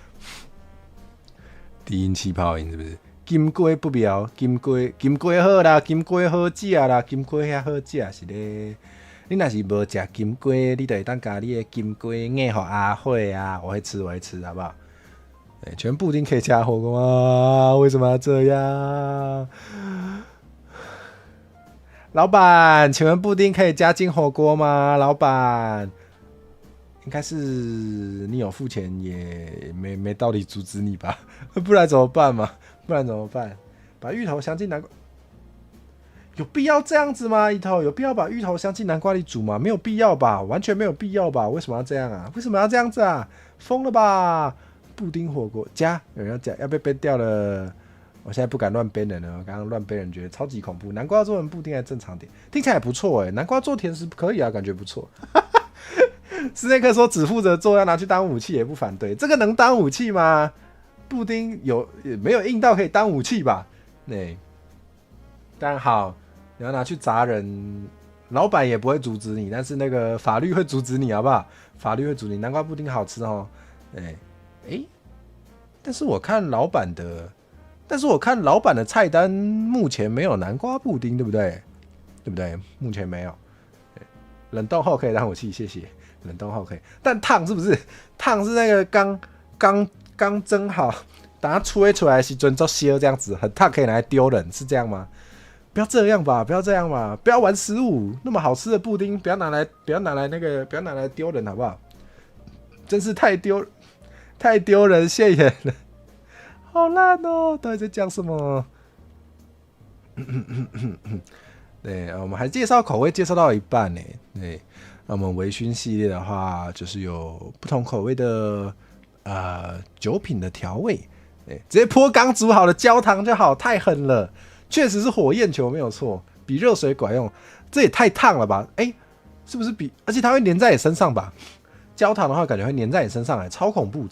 低音气泡音是不是？金龟不妙，金龟好啦，金龟好食啦，金龟遐好食是咧。你若是无食金龟，你就会当加你的金龟硬给阿慧啊，我会吃，好不好？对，全布丁可以加火锅吗？为什么要这样？老板，请问布丁可以加进火锅吗？老板，应该是你有付钱，也没道理阻止你吧？不然怎么办嘛？把芋头镶进南瓜。有必要这样子吗？芋头有必要把芋头镶进南瓜里煮吗？没有必要吧，完全没有必要吧？为什么要这样啊？为什么要这样子啊？疯了吧！布丁火锅加，有人要加，要被 ban 掉了。我现在不敢乱 ban 人了，我刚刚乱 ban 人觉得超级恐怖。南瓜做成布丁还正常点，听起来也不错南瓜做甜食可以啊，感觉不错。斯内克说只负责做，要拿去当武器也不反对。这个能当武器吗？布丁没有硬到可以当武器吧？当然好。你要拿去砸人，老板也不会阻止你，但是那个法律会阻止你，好不好？法律会阻止你。南瓜布丁好吃哦，但是我看老板的菜单目前没有南瓜布丁，对不对？目前没有。冷冻后可以当武器，谢谢。冷冻后可以，但烫是不是？烫是那个刚蒸好，等它吹出来的时候就烧这样子，很烫，可以拿来丢人，是这样吗？不要这样吧，不要玩食物，那么好吃的布丁，不要拿来丢人，好不好？真是太丢人现眼了，好烂哦！到底在讲什么？对，我们还介绍口味，介绍到一半呢。对，那我们微醺系列的话，就是有不同口味的酒品的调味，对，直接泼刚煮好的焦糖就好，太狠了。确实是火焰球没有错，比热水管用，这也太烫了吧？是不是比？而且它会粘在你身上吧？焦糖的话，感觉会粘在你身上，超恐怖，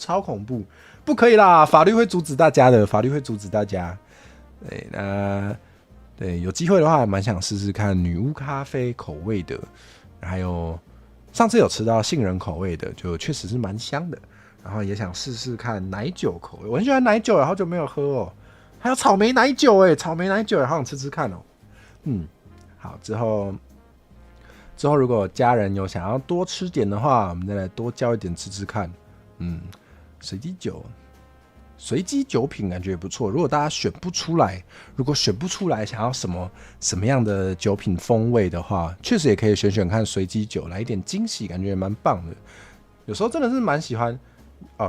不可以啦！法律会阻止大家的，对，有机会的话，还蛮想试试看女巫咖啡口味的，还有上次有吃到杏仁口味的，就确实是蛮香的。然后也想试试看奶酒口味，我很喜欢奶酒，好久没有喝哦。还有草莓奶酒哎，草莓奶酒也好想吃吃看哦。好，之后如果家人有想要多吃点的话，我们再来多叫一点吃吃看。随机酒。随机酒品感觉也不错。如果大家选不出来，想要什么样的酒品风味的话，确实也可以选选看随机酒，来一点惊喜，感觉也蛮棒的。有时候真的是蛮喜欢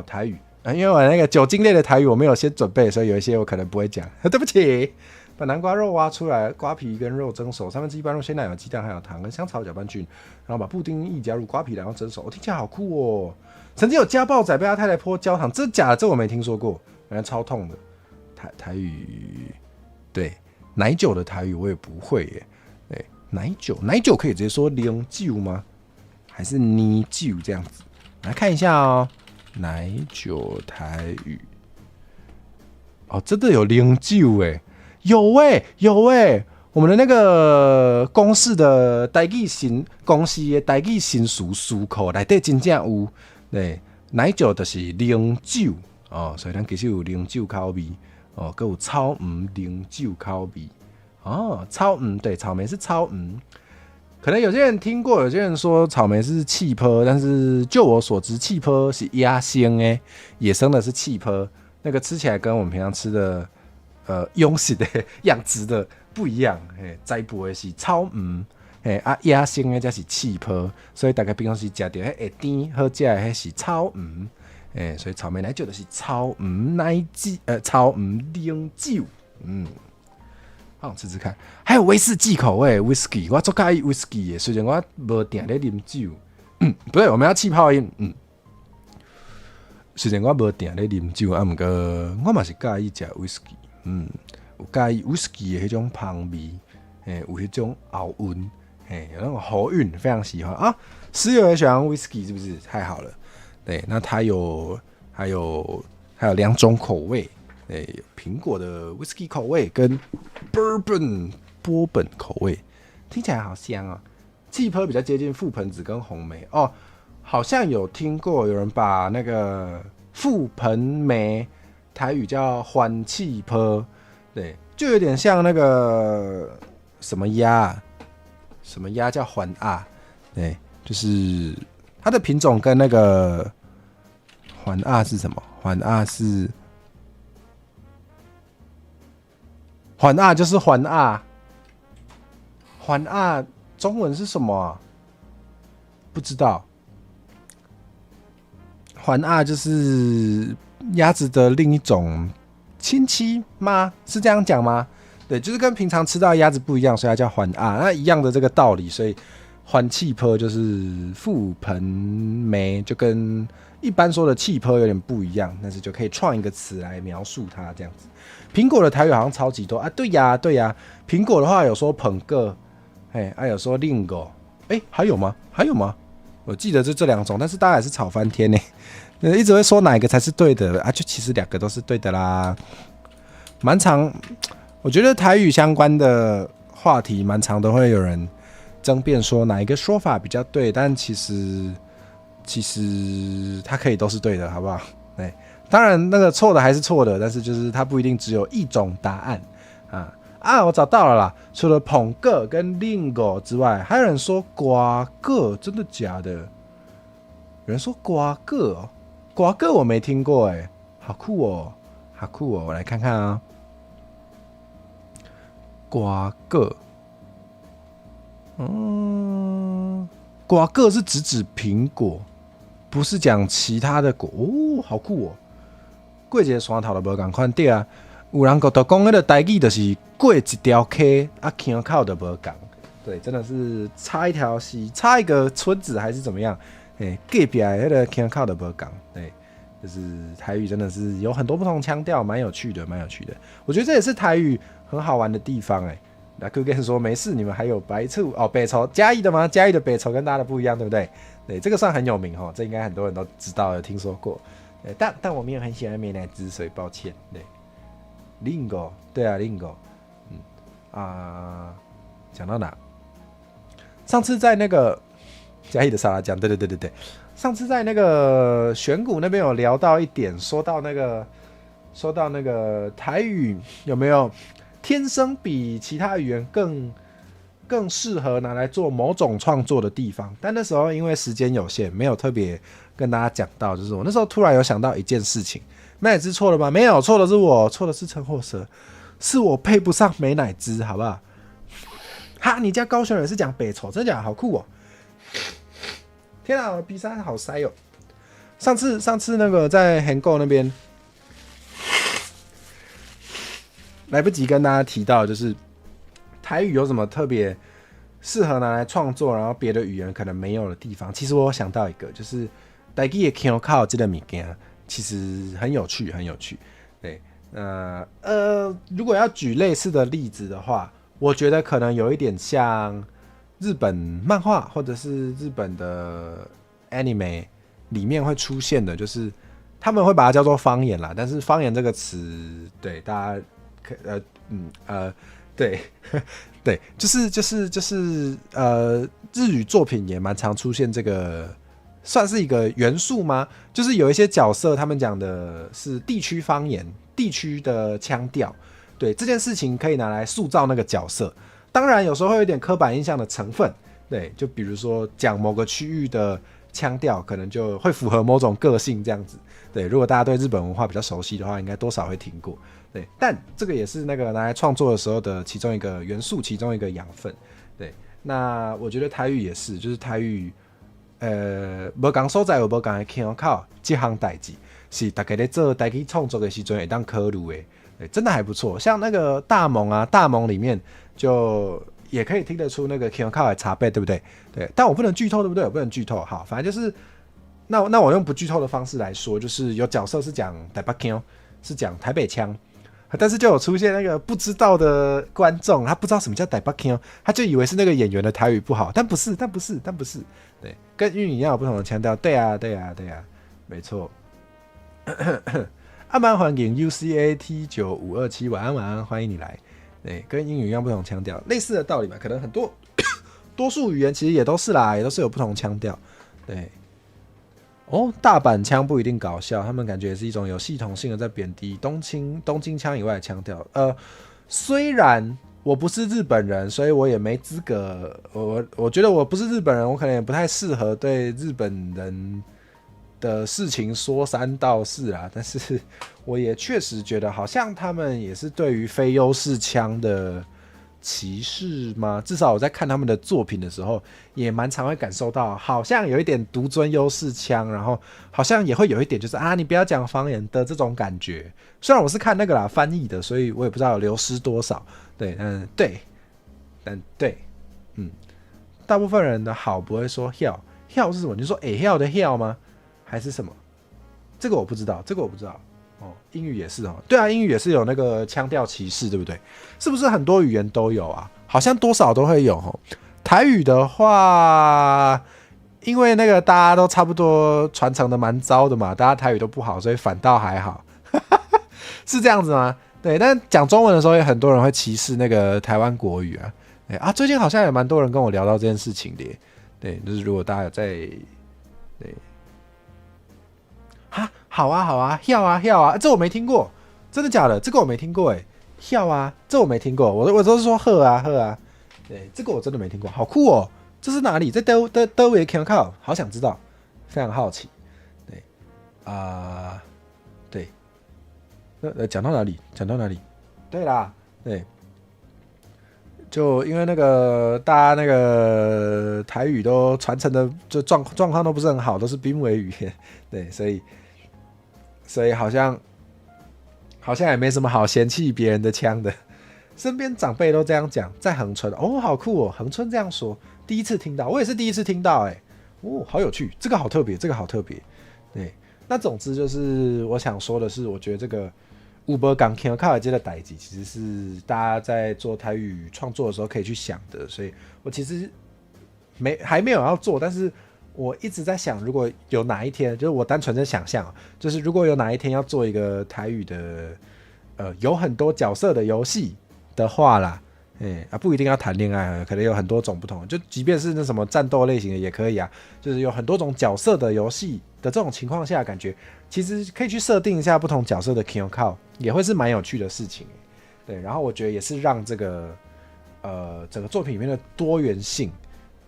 台语因为我那个酒精类的台语我没有先准备，所以有一些我可能不会讲，对不起。把南瓜肉挖出来，瓜皮跟肉蒸熟，三分之一半入鲜奶油、鸡蛋还有糖跟香草搅拌均，然后把布丁液加入瓜皮，然后蒸熟。听起来好酷哦！曾经有家暴仔被他太太泼焦糖，真的假的？这我没听说过，原来超痛的。台语，对奶酒的台语我也不会耶。对奶酒可以直接说零酒吗？还是泥酒这样子？来看一下哦，奶酒台语。真的有零酒哎，有哎。我们的那个公司的台语新公司的台语新书库内底真正有。对，奶酒就是零酒所以咱其实有零酒口味还有草莓零酒口味草莓对，草莓是草莓。可能有些人听过，有些人说草莓是气泡，但是就我所知，气泡是野生的，野生的是气泡，那个吃起来跟我们平常吃的拥挤的样子的不一样，栽培的是草莓。野生的才是气泡，所以大家平常时吃到会甜好吃的那是草莓，所以草莓奶酒就是草莓奶酒，草莓零酒，好想吃吃看。还有威士忌口味 whisky， 我最喜欢 whisky 的，虽然我无定在啉酒，不对，我们要气泡音，虽然我无定在啉酒，不过我嘛是介意吃 whisky，有介意 whisky 的迄种香味，有迄种后韵。有那种喉韵，非常喜欢啊！室友也喜欢 whisky 是不是？太好了。对，那它还有2种口味，有苹果的 whisky 口味跟 bourbon 波本口味，听起来好香啊！气泡比较接近覆盆子跟红梅好像有听过有人把那个覆盆梅台语叫欢气泡，对，就有点像那个什么鸭。什么鸭叫环鸭？对，就是它的品种跟那个环鸭是什么？环鸭就是环鸭，环鸭中文是什么啊？不知道。环鸭就是鸭子的另一种亲戚吗？是这样讲吗？对，就是跟平常吃到的鸭子不一样，所以它叫环鸭。那一样的这个道理，所以环气泡就是覆盆梅，就跟一般说的气泡有点不一样，但是就可以创一个词来描述它这样子。苹果的台语好像超级多啊，对呀，苹果的话有说捧个，有说令狗，还有吗？我记得就这2种，但是大家也是吵翻天呢，一直会说哪一个才是对的啊？就其实2个都是对的啦，蛮常。我觉得台语相关的话题蛮常都会有人争辩说哪一个说法比较对，但其实它可以都是对的，好不好？对，当然那个错的还是错的，但是就是它不一定只有一种答案我找到了啦！除了捧个跟令狗之外，还有人说瓜个，真的假的？有人说瓜个瓜个我没听过好酷哦，我来看看啊。瓜个，瓜个是指苹果，不是讲其他的果好酷哦！过一个山头就无同款对啊，有人就讲那个台语就是过一条溪坑口就无同，对，真的是差一条溪，差一个村子还是怎么样？隔壁那个坑口就无同，对，就是台语真的是有很多不同腔调，蛮有趣的。我觉得这也是台语很好玩的地方那哥跟说没事，你们还有白醋北筹嘉义的吗？嘉义的北筹跟大家的不一样，对不对？对，这个算很有名这应该很多人都知道有听说过。但我没有很喜欢美乃滋，所以抱歉。对，Lingo， 对啊，Lingo，讲到哪？上次在那个嘉义的沙拉酱，对。上次在那个选股那边有聊到一点，说到那个台语有没有天生比其他语言更适合拿来做某种创作的地方？但那时候因为时间有限，没有特别跟大家讲到。就是我那时候突然有想到一件事情，美乃滋错了吗？没有，错的是我，错的是陈火蛇，是我配不上美乃滋，好不好？哈，你家高雄人是讲北丑，真的假的？好酷哦！天啊，我的鼻塞好塞哦。上次那个在韩购那边来不及跟大家提到，就是台语有什么特别适合拿来创作，然后别的语言可能没有的地方。其实我有想到一个，就是台语的腔口这个物件，其实很有趣，很有趣。对，如果要举类似的例子的话，我觉得可能有一点像日本漫画或者是日本的 anime 里面会出现的，就是他们会把它叫做方言啦。但是方言这个词，对大家对对，就是日语作品也蛮常出现这个，算是一个元素吗？就是有一些角色他们讲的是地区方言、地区的腔调，对这件事情可以拿来塑造那个角色。当然有时候会有点刻板印象的成分，对，就比如说讲某个区域的腔调，可能就会符合某种个性这样子。对，如果大家对日本文化比较熟悉的话，应该多少会听过。对，但这个也是那个拿来创作的时候的其中一个元素，其中一个养分。对，那我觉得台语也是，就是台语，无同所在有无同的腔口，这项代志是大家在做台语创作的时阵会当考虑的。对，真的还不错。像那个大盟啊，大盟里面就也可以听得出那个腔口的差别，对不对？对，但我不能剧透，对不对？我不能剧透。好，反正就是，那我用不剧透的方式来说，就是有角色是讲台北腔，是讲台北腔。但是就有出现那个不知道的观众，他不知道什么叫台北腔，他就以为是那个演员的台语不好，但不是，对，跟英语一样有不同的腔调，对啊，没错。阿曼欢迎 UCAT9527，晚安，欢迎你来。对，跟英语一样不同腔调，类似的道理吧，可能很多多数语言其实也都是啦，也都是有不同腔调，对。哦，大阪腔不一定搞笑，他们感觉也是一种有系统性的在贬低东京腔以外的腔调。虽然我不是日本人，所以我也没资格。我觉得我不是日本人，我可能也不太适合对日本人的事情说三道四啊。但是我也确实觉得，好像他们也是对于非优势腔的歧视吗？至少我在看他们的作品的时候，也蛮常会感受到，好像有一点独尊优势腔，然后好像也会有一点就是你不要讲方言的这种感觉。虽然我是看那个啦翻译的，所以我也不知道有流失多少。对，对，大部分人的好不会说跳是什么？你说跳的跳吗？还是什么？这个我不知道。哦，英语也是哦，对啊，英语也是有那个腔调歧视，对不对？是不是很多语言都有啊？好像多少都会有哦。台语的话，因为那个大家都差不多传承的蛮糟的嘛，大家台语都不好，所以反倒还好，是这样子吗？对，但讲中文的时候，也很多人会歧视那个台湾国语啊。对啊，最近好像也蛮多人跟我聊到这件事情的耶。对，就是如果大家有在对。好啊，跳啊，这我没听过，真的假的？这个我没听过，跳啊，这我没听过，我都是说喝啊，对，这个我真的没听过，好酷哦！这是哪里？在德维康靠，好想知道，非常好奇，对对，讲到哪里？对啦，对，就因为那个大家那个台语都传承的就状况都不是很好，都是濒危语言，对，所以好像也没什么好嫌弃别人的腔的，身边长辈都这样讲，在恒春哦，好酷哦，恒春这样说，第一次听到，我也是第一次听到，哦，好有趣，这个好特别，对，那总之就是我想说的是，我觉得这个有没讲听靠这个代志，其实是大家在做台语创作的时候可以去想的，所以我其实还没有要做，但是我一直在想，如果有哪一天，就是我单纯的想象，就是如果有哪一天要做一个台语的，有很多角色的游戏的话啦，不一定要谈恋爱，可能有很多种不同，就即便是那什么战斗类型的也可以啊，就是有很多种角色的游戏的这种情况下，感觉其实可以去设定一下不同角色的 King Call， 也会是蛮有趣的事情。对，然后我觉得也是让这个整个作品里面的多元性，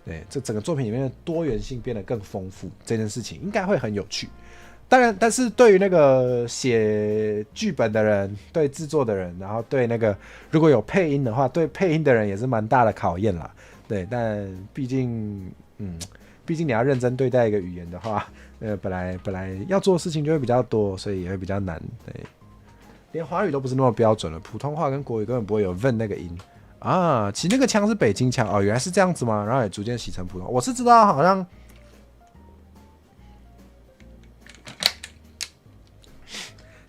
对，这整个作品里面的多元性变得更丰富，这件事情应该会很有趣。当然，但是对于那个写剧本的人，对制作的人，然后对那个如果有配音的话，对配音的人也是蛮大的考验啦。对，但毕竟你要认真对待一个语言的话，本来要做的事情就会比较多，所以也会比较难。对，连华语都不是那么标准了，普通话跟国语根本不会有 "vn" 那个音啊。其实那个腔是北京腔哦，原来是这样子吗？然后也逐渐洗成普通话。我是知道好像。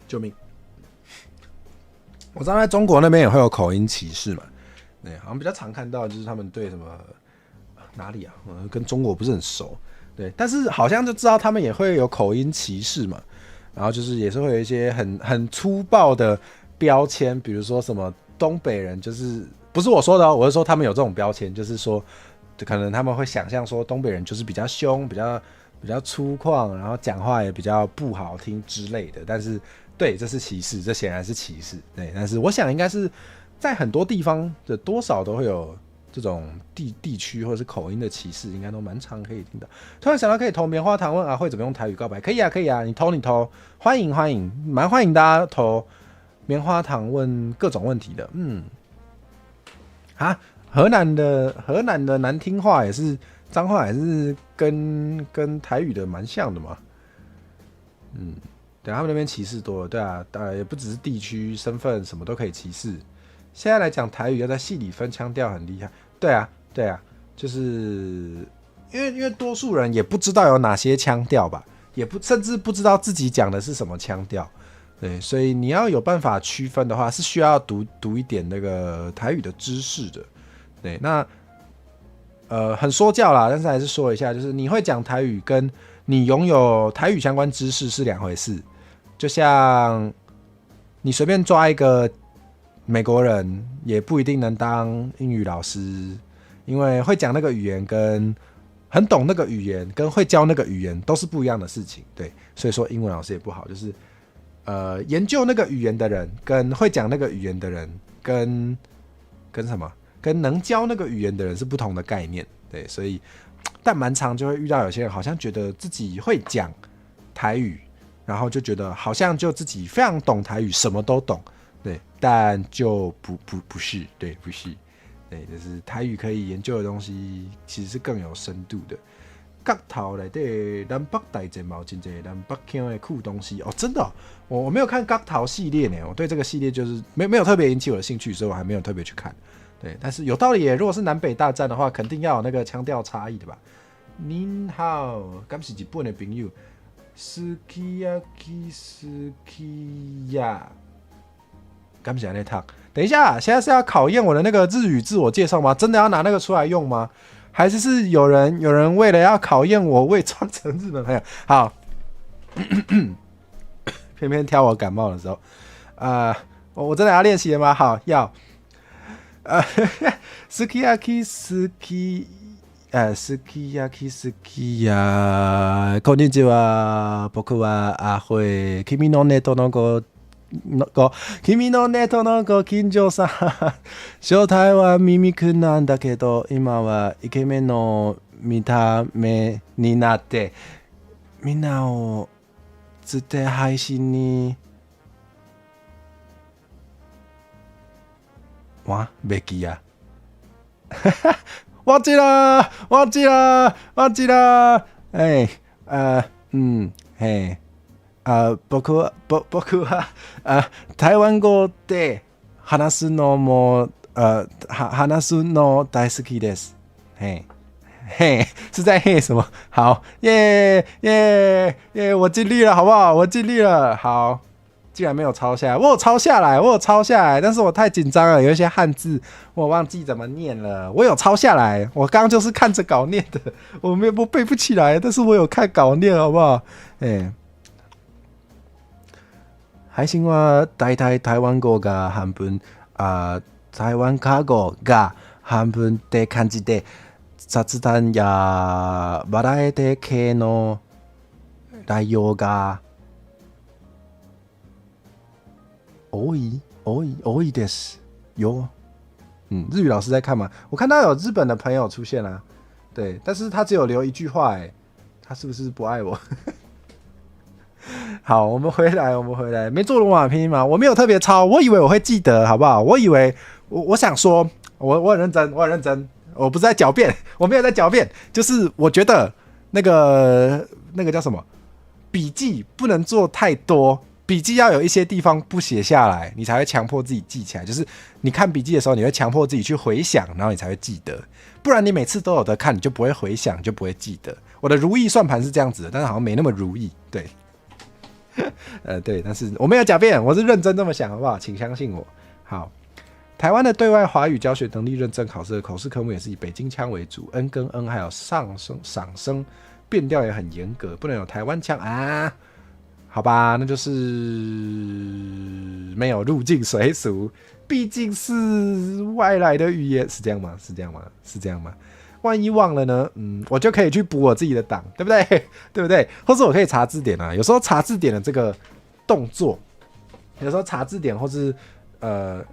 救命！我知道在中国那边也会有口音歧视嘛，对，好像比较常看到就是他们对什么哪里啊，跟中国不是很熟，对，但是好像就知道他们也会有口音歧视嘛，然后就是也是会有一些很粗暴的标签，比如说什么东北人，就是不是我说的哦，我是说他们有这种标签，就是说可能他们会想象说东北人就是比较凶，比较粗犷，然后讲话也比较不好听之类的，但是。对，这是歧视，这显然是歧视。对，但是我想应该是在很多地方的多少都会有这种地区或者是口音的歧视，应该都蛮常可以听到。突然想到可以投棉花糖问阿慧怎么用台语告白，可以啊，可以啊，你投，欢迎，蛮欢迎大家投棉花糖问各种问题的。河南的难听话也是脏话，也是跟台语的蛮像的嘛。对，他们那边歧视多了，对啊，当然也不只是地区、身份什么都可以歧视。现在来讲台语要在戏里分腔调很厉害，对啊，就是因为多数人也不知道有哪些腔调吧，甚至不知道自己讲的是什么腔调，对，所以你要有办法区分的话，是需要读一点那个台语的知识的，对，那很说教啦，但是还是说一下，就是你会讲台语跟你拥有台语相关知识是两回事。就像你随便抓一个美国人，也不一定能当英语老师，因为会讲那个语言跟很懂那个语言跟会教那个语言都是不一样的事情。对，所以说英文老师也不好，就是研究那个语言的人跟会讲那个语言的人跟什么跟能教那个语言的人是不同的概念。对，所以但蛮常就会遇到有些人好像觉得自己会讲台语。然后就觉得好像就自己非常懂台语，什么都懂，对，但就不是，对，不是，对，就是台语可以研究的东西，其实是更有深度的。角头内底南北大战嘛，真侪南北腔的酷东西哦，真的哦，我没有看角头系列呢，我对这个系列就是没有特别引起我的兴趣，所以我还没有特别去看。对，但是有道理耶，如果是南北大战的话，肯定要有那个腔调差异的吧？您好，敢是日本的朋友。斯基亚基斯基亚，刚才那套，等一下，现在是要考验我的那个日语自我介绍吗？真的要拿那个出来用吗？还是有人为了要考验我，伪装成日本朋友？好，偏偏挑我感冒的时候，我真的要练习了吗？好，要，斯基亚基斯基。好きやき好きやこんにちは。僕は阿慧。君のネットの近所さん。正体はミミクなんだけど、今はイケメンの見た目になって、みんなをつって配信に。べきや。忘记了，僕は台湾語で話すのも話すの大好きです。是在嘿什么？好，耶，我尽力了，好不好？我尽力了，好。竟然没有抄下来，我有抄下来，但是我太紧张了，有一些汉字我忘记怎么念了。我有抄下来，我刚刚就是看着稿念的，我背不起来，但是我有看稿念，好不好？配信は大体台湾語が半分、台湾過語が半分って感じで雑談やバラエティ系の内容が多いですよ。日语老师在看吗？我看到有日本的朋友出现啦，对，但是他只有留一句话，他是不是不爱我？好，我们回来，没做罗马拼音吗？我没有特别抄，我以为我会记得，好不好？我以为我想说，我很认真，我不是在狡辩，我没有在狡辩，就是我觉得那个叫什么笔记不能做太多。笔记要有一些地方不写下来，你才会强迫自己记起来。就是你看笔记的时候，你会强迫自己去回想，然后你才会记得。不然你每次都有得看，你就不会回想，就不会记得。我的如意算盘是这样子的，但是好像没那么如意。对，对，但是我没有狡辩，我是认真这么想，好不好？请相信我。好，台湾的对外华语教学能力认证考试的口试科目也是以北京腔为主 ，N 跟 N 还有上升、赏声变调也很严格，不能有台湾腔啊。好吧，那就是没有入境随俗，毕竟是外来的语言，是这样吗？是这样吗？万一忘了呢？我就可以去补我自己的档，对不对？对不对？或者我可以查字典啊。有时候查字典的这个动作，有时候查字典或是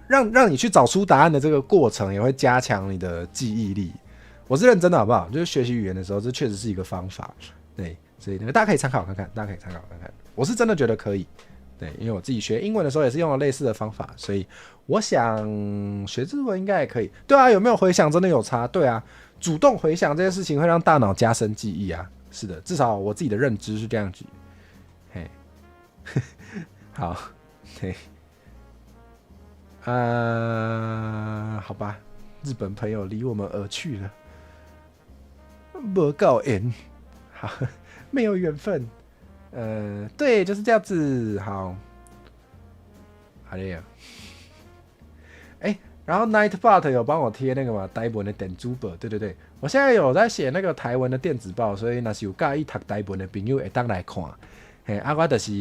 让你去找出答案的这个过程，也会加强你的记忆力。我是认真的，好不好？就是学习语言的时候，这确实是一个方法。对，所以大家可以参考看看，我是真的觉得可以，对，因为我自己学英文的时候也是用了类似的方法，所以我想学日文应该也可以。对啊，有没有回想真的有差？对啊，主动回想这件事情会让大脑加深记忆啊。是的，至少我自己的认知是这样子。嘿，好，嘿，好吧，日本朋友离我们而去了，没够缘，好，没有缘分。对，就是这样子。好累啊。然后 Nightbot 有帮我贴那个嘛台文的电子报，对，我现在有在写那个台文的电子报，所以若是有介意读台文的朋友会当来看。我就是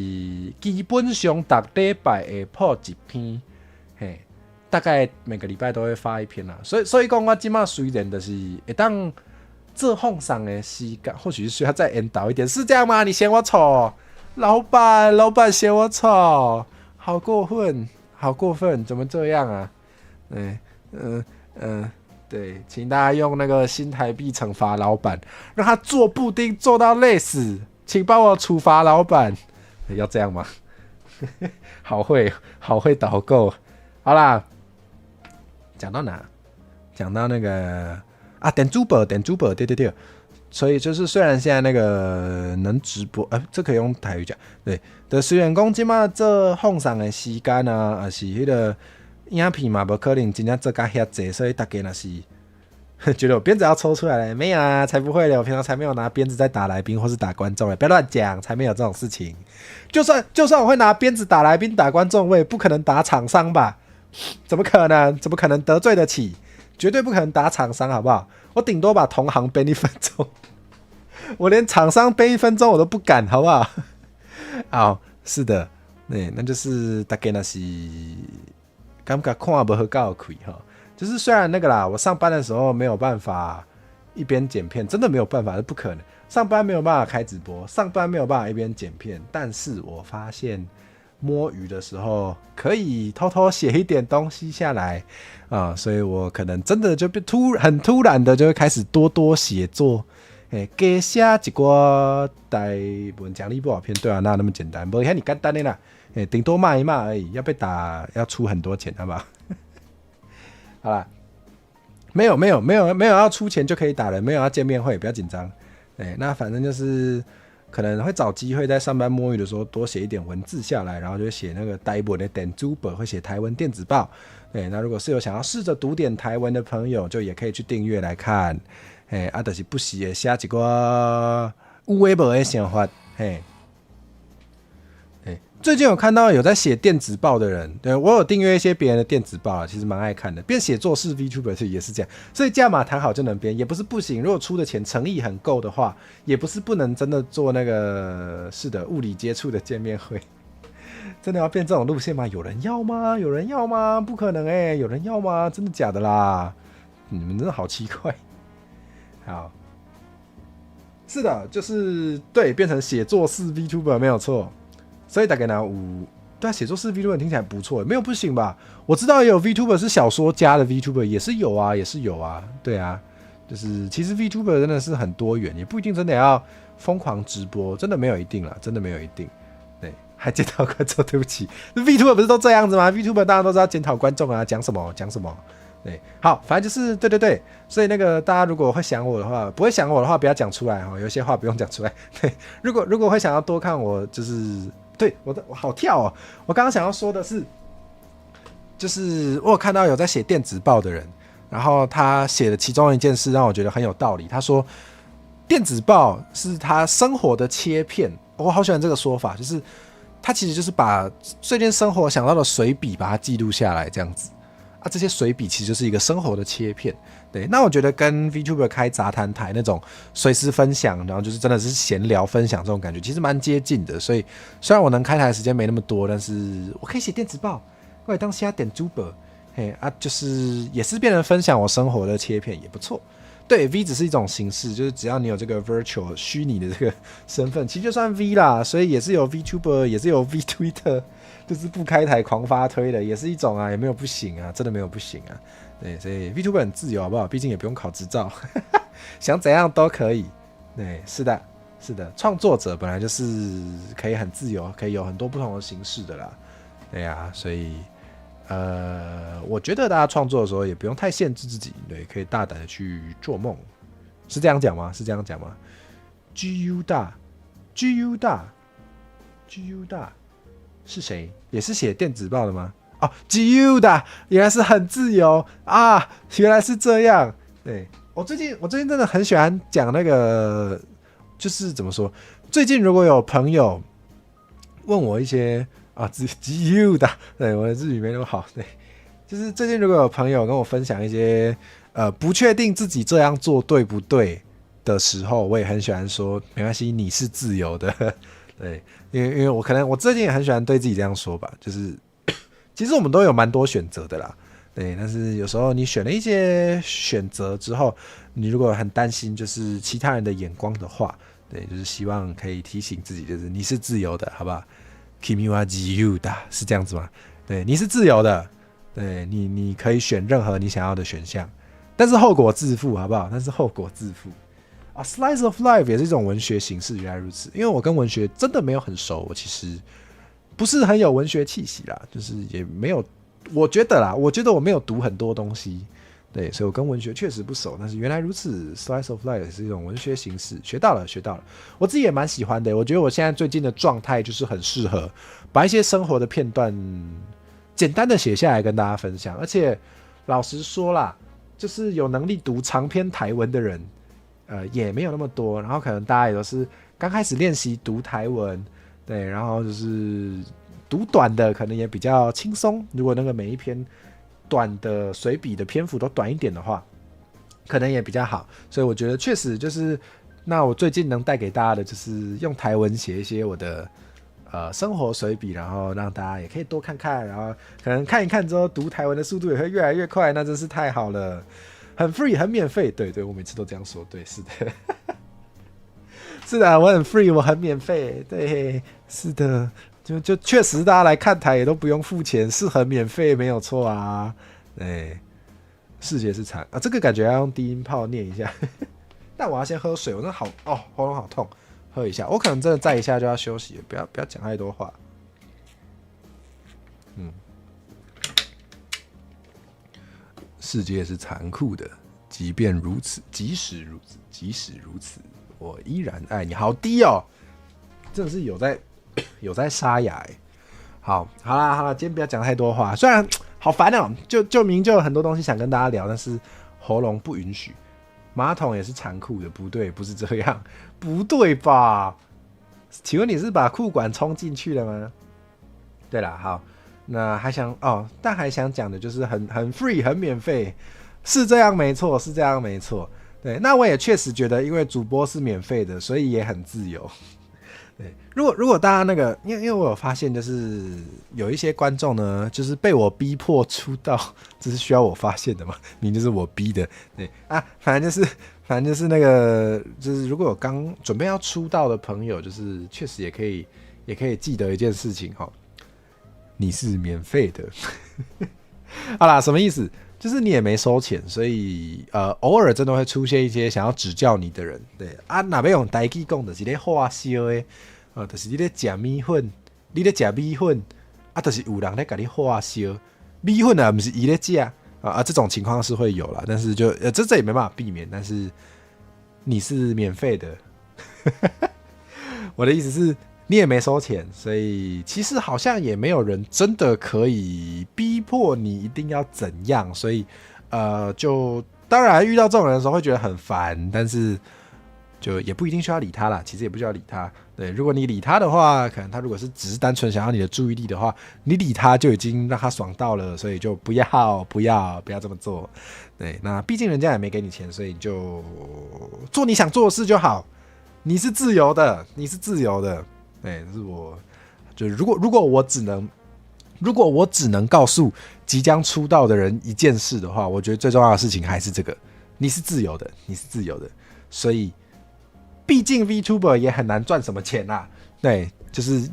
基本上每礼拜会破一篇，大概每个礼拜都会发一篇啦。所以讲我现在虽然就是会当这奉上的时间，或许是需要再引导一点，是这样吗？你嫌我丑，老板嫌我丑，好过分，怎么这样啊？对，请大家用那个新台币惩罚老板，让他做布丁做到累死，请帮我处罚老板，要这样吗？好会导购，好啦，讲到哪？讲到那个。电子报，对，所以就是虽然现在那个能直播，这可以用台语讲，对的。虽然讲今嘛这放上的时间啊，是迄个影片嘛，不可能真正做到遐济，所以大家那是觉得我鞭子要抽出来了，没有啊，才不会嘞，我平常才没有拿鞭子在打来宾或是打观众嘞，不要乱讲，才没有这种事情。就算我会拿鞭子打来宾、打观众，我也不可能打厂商吧？怎么可能得罪得起？绝对不可能打厂商，好不好？我顶多把同行编1分钟，我连厂商编1分钟我都不敢，好不好？好，是的，那就是大概那是感觉看不好搞亏哈。就是虽然那个啦，我上班的时候没有办法一边剪片，真的没有办法，是不可能。上班没有办法开直播，上班没有办法一边剪片，但是我发现摸鱼的时候可以偷偷写一点东西下来啊，所以我可能真的就很突然的就会开始多写作，多写一个台文奖励不好片，对啊，哪有那么简单？不像你简单的啦，顶多骂一骂而已，要被打要出很多钱，好不好？好啦，没有要出钱就可以打人，没有要见面会，不要紧张。那反正就是可能会找机会在上班摸鱼的时候多写一点文字下来，然后就写那个台文的电子报，会写台文电子报。那如果是有想要试着读点台文的朋友，就也可以去订阅来看。就是不时的写一个有的没的想法。最近有看到有在写电子报的人，对，我有订阅一些别人的电子报，其实蛮爱看的。编写作室 VTuber 也是这样，所以价码谈好就能编，也不是不行。如果出的钱诚意很够的话，也不是不能真的做那个是的物理接触的见面会。真的要变这种路线吗？有人要吗？有人要吗？不可能有人要吗？真的假的啦？你们真的好奇怪。好，是的，就是对，变成写作式 VTuber 没有错。所以大概呢，对啊，写作式 VTuber 听起来不错，没有不行吧？我知道也有 VTuber 是小说家的 VTuber， 也是有啊，也是有啊，对啊，就是其实 VTuber 真的是很多元，也不一定真的要疯狂直播，真的没有一定啦，真的没有一定。对，还检讨观众，对不起 ，VTuber 不是都这样子吗 ？VTuber 大家都知道检讨观众啊，讲什么讲什么。对，好，反正就是对，所以那个大家如果会想我的话，不会想我的话，不要讲出来哈，有些话不用讲出来。对，如果会想要多看我，就是对我好跳哦。我刚刚想要说的是，就是我有看到有在写电子报的人，然后他写的其中一件事让我觉得很有道理。他说，电子报是他生活的切片，我好喜欢这个说法，就是他其实就是把最近生活想到的随笔把它记录下来，这样子。啊，这些随笔其实就是一个生活的切片，对。那我觉得跟 VTuber 开杂谈台那种随时分享，然后就是真的是闲聊分享这种感觉，其实蛮接近的。所以虽然我能开台的时间没那么多，但是我可以写电子报，过来当下点主播，嘿啊，就是也是变成分享我生活的切片，也不错。对 ，V 只是一种形式，就是只要你有这个 virtual 虚拟的这个身份，其实就算 V 啦。所以也是有 VTuber， 也是有 V Twitter。就是不开台狂发推的，也是一种啊，也没有不行啊，真的没有不行啊。对，所以 VTuber 很自由，好不好？毕竟也不用考执照，想怎样都可以。对，是的，是的，创作者本来就是可以很自由，可以有很多不同的形式的啦。对啊，所以我觉得大家创作的时候也不用太限制自己，对，可以大胆的去做梦。是这样讲吗？是这样讲吗 ？GU 大，GU 大，GU 大。是谁？也是写电子报的吗？哦 ，GU 的，原来是很自由啊！原来是这样。对，我最近真的很喜欢讲那个，就是怎么说？最近如果有朋友问我一些GU 的，对，我的日语没那么好，对，就是最近如果有朋友跟我分享一些不确定自己这样做对不对的时候，我也很喜欢说，没关系，你是自由的。对，因为我最近也很喜欢对自己这样说吧，就是其实我们都有蛮多选择的啦，对，但是有时候你选了一些选择之后，你如果很担心就是其他人的眼光的话，对，就是希望可以提醒自己，就是你是自由的，好不好 ？Kimi wa jiyu da 是这样子吗？对，你是自由的，对你可以选任何你想要的选项，但是后果自负，好不好？但是后果自负。Slice of Life 也是一种文学形式，原来如此。因为我跟文学真的没有很熟，我其实不是很有文学气息啦，就是也没有，我觉得我没有读很多东西，对，所以我跟文学确实不熟。但是原来如此 ，Slice of Life 也是一种文学形式，学到了，我自己也蛮喜欢的。我觉得我现在最近的状态就是很适合把一些生活的片段简单的写下来跟大家分享。而且老实说啦，就是有能力读长篇台文的人。也没有那么多，然后可能大家也都是刚开始练习读台文，对，然后就是读短的可能也比较轻松。如果那个每一篇短的随笔的篇幅都短一点的话，可能也比较好。所以我觉得确实就是，那我最近能带给大家的就是用台文写一些我的生活随笔，然后让大家也可以多看看，然后可能看一看之后读台文的速度也会越来越快，那真是太好了。很 free 很免费，对，我每次都这样说，对，是的，是的，我很 free， 我很免费，对，是的，就确实大家来看台也都不用付钱，是很免费，没有错啊，对，世界是长啊，这个感觉要用低音炮念一下，但我要先喝水，我真的好喉咙好痛，喝一下，我可能真的再一下就要休息了，不要讲太多话，世界是残酷的，即使如此，我依然爱你。好低哦，真的是有在沙哑哎。好啦，今天不要讲太多话，虽然好烦哦，就明就有很多东西想跟大家聊，但是喉咙不允许。马桶也是残酷的，不对，不是这样，不对吧？请问你是把裤管冲进去了吗？对啦，好。那但还想讲的就是很 free 很免费，是这样没错，是这样没错。对，那我也确实觉得，因为主播是免费的，所以也很自由。对，如果大家那个，因为我有发现，就是有一些观众呢，就是被我逼迫出道，这是需要我发现的嘛？明明就是我逼的，对啊，反正就是那个，就是如果有刚准备要出道的朋友，就是确实也可以记得一件事情哈，你是免费的。好啦，什么意思？就是你也没收钱，所以偶尔真的会出现一些想要指教你的人，对啊，哪边用台语讲就是咧化烧的，就是你咧食米粉，你咧食米粉，啊，就是有人咧甲你化烧，米粉啊，不是伊咧食啊，这种情况是会有啦，但是就这也没办法避免，但是你是免费的，我的意思是。你也没收钱，所以其实好像也没有人真的可以逼迫你一定要怎样，所以就当然遇到这种人的时候会觉得很烦，但是就也不一定需要理他啦，其实也不需要理他。对，如果你理他的话，可能他如果是只是单纯想要你的注意力的话，你理他就已经让他爽到了，所以就不要这么做。对，那毕竟人家也没给你钱，所以你就做你想做的事就好。你是自由的，对，这是我，就是如果我只能告诉即将出道的人一件事的话，我觉得最重要的事情还是这个：你是自由的，所以，毕竟 VTuber 也很难赚什么钱啦。对，就是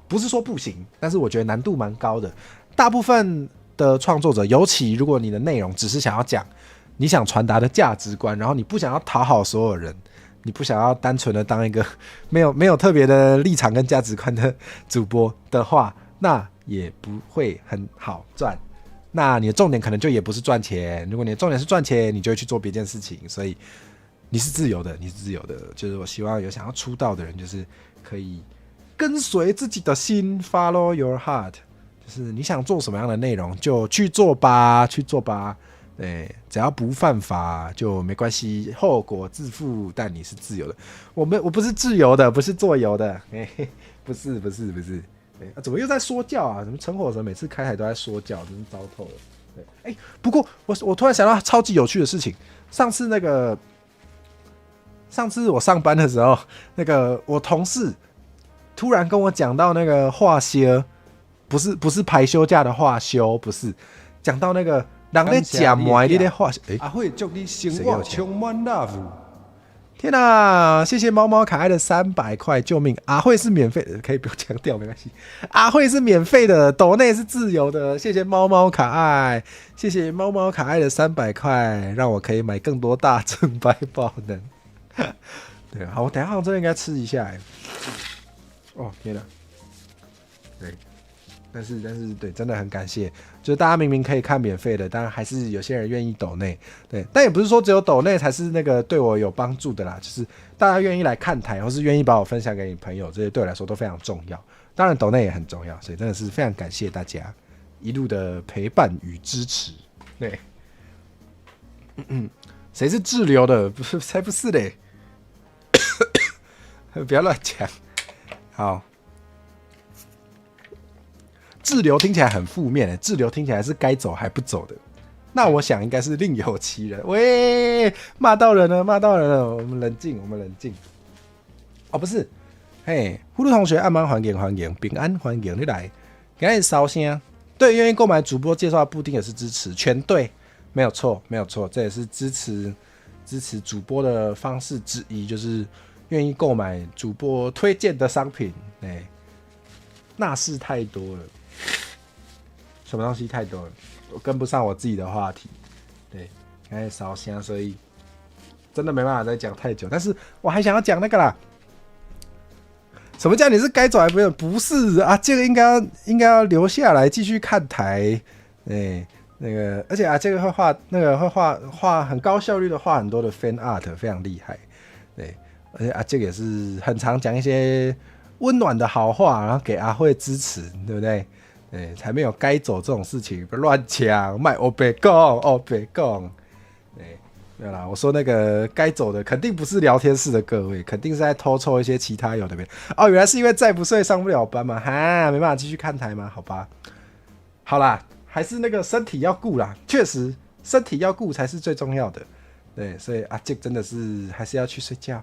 不是说不行，但是我觉得难度蛮高的。大部分的创作者，尤其如果你的内容只是想要讲你想传达的价值观，然后你不想要讨好所有人。你不想要单纯的当一个没有特别的立场跟价值观的主播的话，那也不会很好赚。那你的重点可能就也不是赚钱。如果你的重点是赚钱，你就会去做别件事情。所以你是自由的。就是我希望有想要出道的人，就是可以跟随自己的心 ，follow your heart。就是你想做什么样的内容，就去做吧。对，只要不犯法就没关系，后果自负。但你是自由的，我不是自由的，不是做油的，不是。怎么又在说教啊？怎么陈火神每次开台都在说教，真是糟透了。对，不过我突然想到超级有趣的事情，上次我上班的时候，那个我同事突然跟我讲到那个化休，不是排休假的化休，不是讲到那个。人在吃麦，你在画，阿慧祝你生活充满 love。天哪！谢谢猫猫可爱的300块，救命！阿慧是免费的，可以不用强调，没关系。阿慧是免费的，抖内是自由的。谢谢猫猫可爱，谢谢猫猫可爱的300块，让我可以买更多大正百宝能。对，好，我等一下真的应该吃一下。哦，天哪！对。但是对，真的很感谢，就是大家明明可以看免费的，当然还是有些人愿意抖内，对，但也不是说只有抖内才是那个对我有帮助的啦，就是大家愿意来看台，或是愿意把我分享给你朋友，这些对我来说都非常重要。当然抖内也很重要，所以真的是非常感谢大家一路的陪伴与支持。对，谁是滞留的？不是，才不是嘞！不要乱讲。好。滞留听起来很负面，滞留听起来是该走还不走的，那我想应该是另有其人。喂，骂到人了，我们冷静。哦，不是，嘿，呼噜同学，按慢欢迎，平安欢迎你来，给你烧声。对，愿意购买主播介绍的布丁也是支持，全对，没有错，这也是支持主播的方式之一，就是愿意购买主播推荐的商品。那是太多了。什么东西太多了，我跟不上我自己的话题。对，刚才烧香，所以真的没办法再讲太久。但是我还想要讲那个啦，什么叫你是该走还不用？不是啊，这个应该要留下来继续看台。那个，而且这个会画很高效率的画很多的 fan art， 非常厉害。对，而且这个也是很常讲一些温暖的好话，然后给阿慧支持，对不对？才没有该走这种事情，不要乱讲，卖欧北讲。对啦，我说那个该走的肯定不是聊天室的各位，肯定是在偷抽一些其他有的没。哦，原来是因为再不睡上不了班嘛，哈，没办法继续看台吗？好吧，好啦，还是那个身体要顾啦，确实身体要顾才是最重要的。对，所以这真的是还是要去睡觉。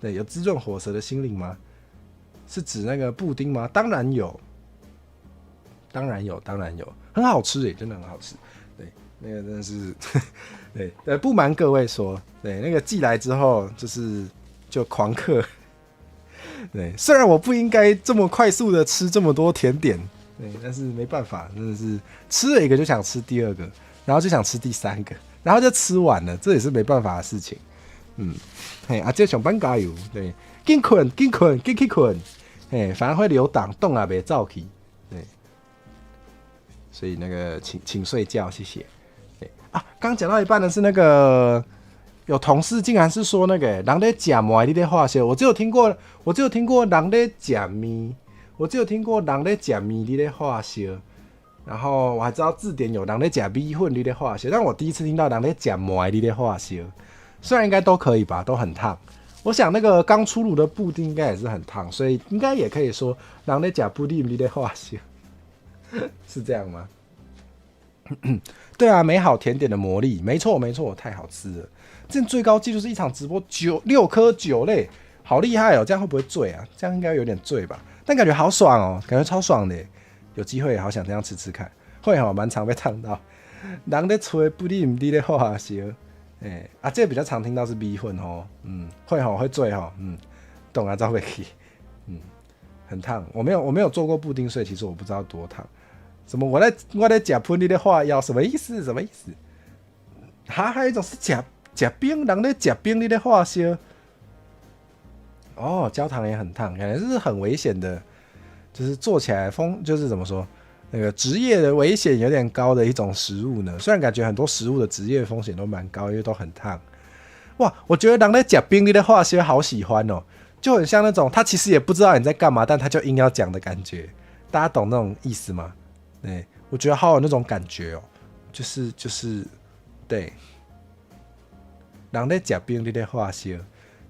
对，有滋润火蛇的心灵吗？是指那个布丁吗？当然有，当然有，当然有，很好吃真的很好吃。对，那个真的是，对，不瞒各位说，对，那个寄来之后就狂嗑。对，虽然我不应该这么快速的吃这么多甜点，对，但是没办法，真的是吃了一个就想吃第二个，然后就想吃第三个，然后就吃完了，这也是没办法的事情。这上班加油，对，紧困，紧困，紧去困，反而会留档，动也别走去，对，所以那个请睡觉，谢谢。对啊，刚讲到一半的是那个有同事竟然是说那个人在假馍，你在化学，我只有听过人在假米，我只有听过人在假米，你在化学。然后我还知道字典有人在假米粉，你在化学，但我第一次听到人在假馍，你在化学。虽然应该都可以吧，都很烫。我想那个刚出炉的布丁应该也是很烫，所以应该也可以说人在假布丁，你在化学，是这样吗？对啊，美好甜点的魔力，没错没错，太好吃了。之前最高纪录是一场直播6颗酒类，好厉害哦！这样会不会醉啊？这样应该有点醉吧？但感觉好爽哦，感觉超爽的耶。有机会好想这样吃吃看，会哦，蛮常被烫到。人在吹布丁，你在化学。这比较常听到是米粉哦，会吼会醉吼，懂啊，照会去，很烫。我没有做过布丁，所以其实我不知道多烫。什么我在假喷你的话要什么意思？什么意思？还有一种是假冰，人在假冰你的化烧。哦，焦糖也很烫，感觉是很危险的，就是做起来就是怎么说？那个职业的危险有点高的一种食物呢，虽然感觉很多食物的职业风险都蛮高，因为都很烫。哇，我觉得人在讲冰力的化学好喜欢哦，就很像那种他其实也不知道你在干嘛，但他就硬要讲的感觉。大家懂那种意思吗？对，我觉得好有那种感觉哦，就是对，人在讲冰力的化学，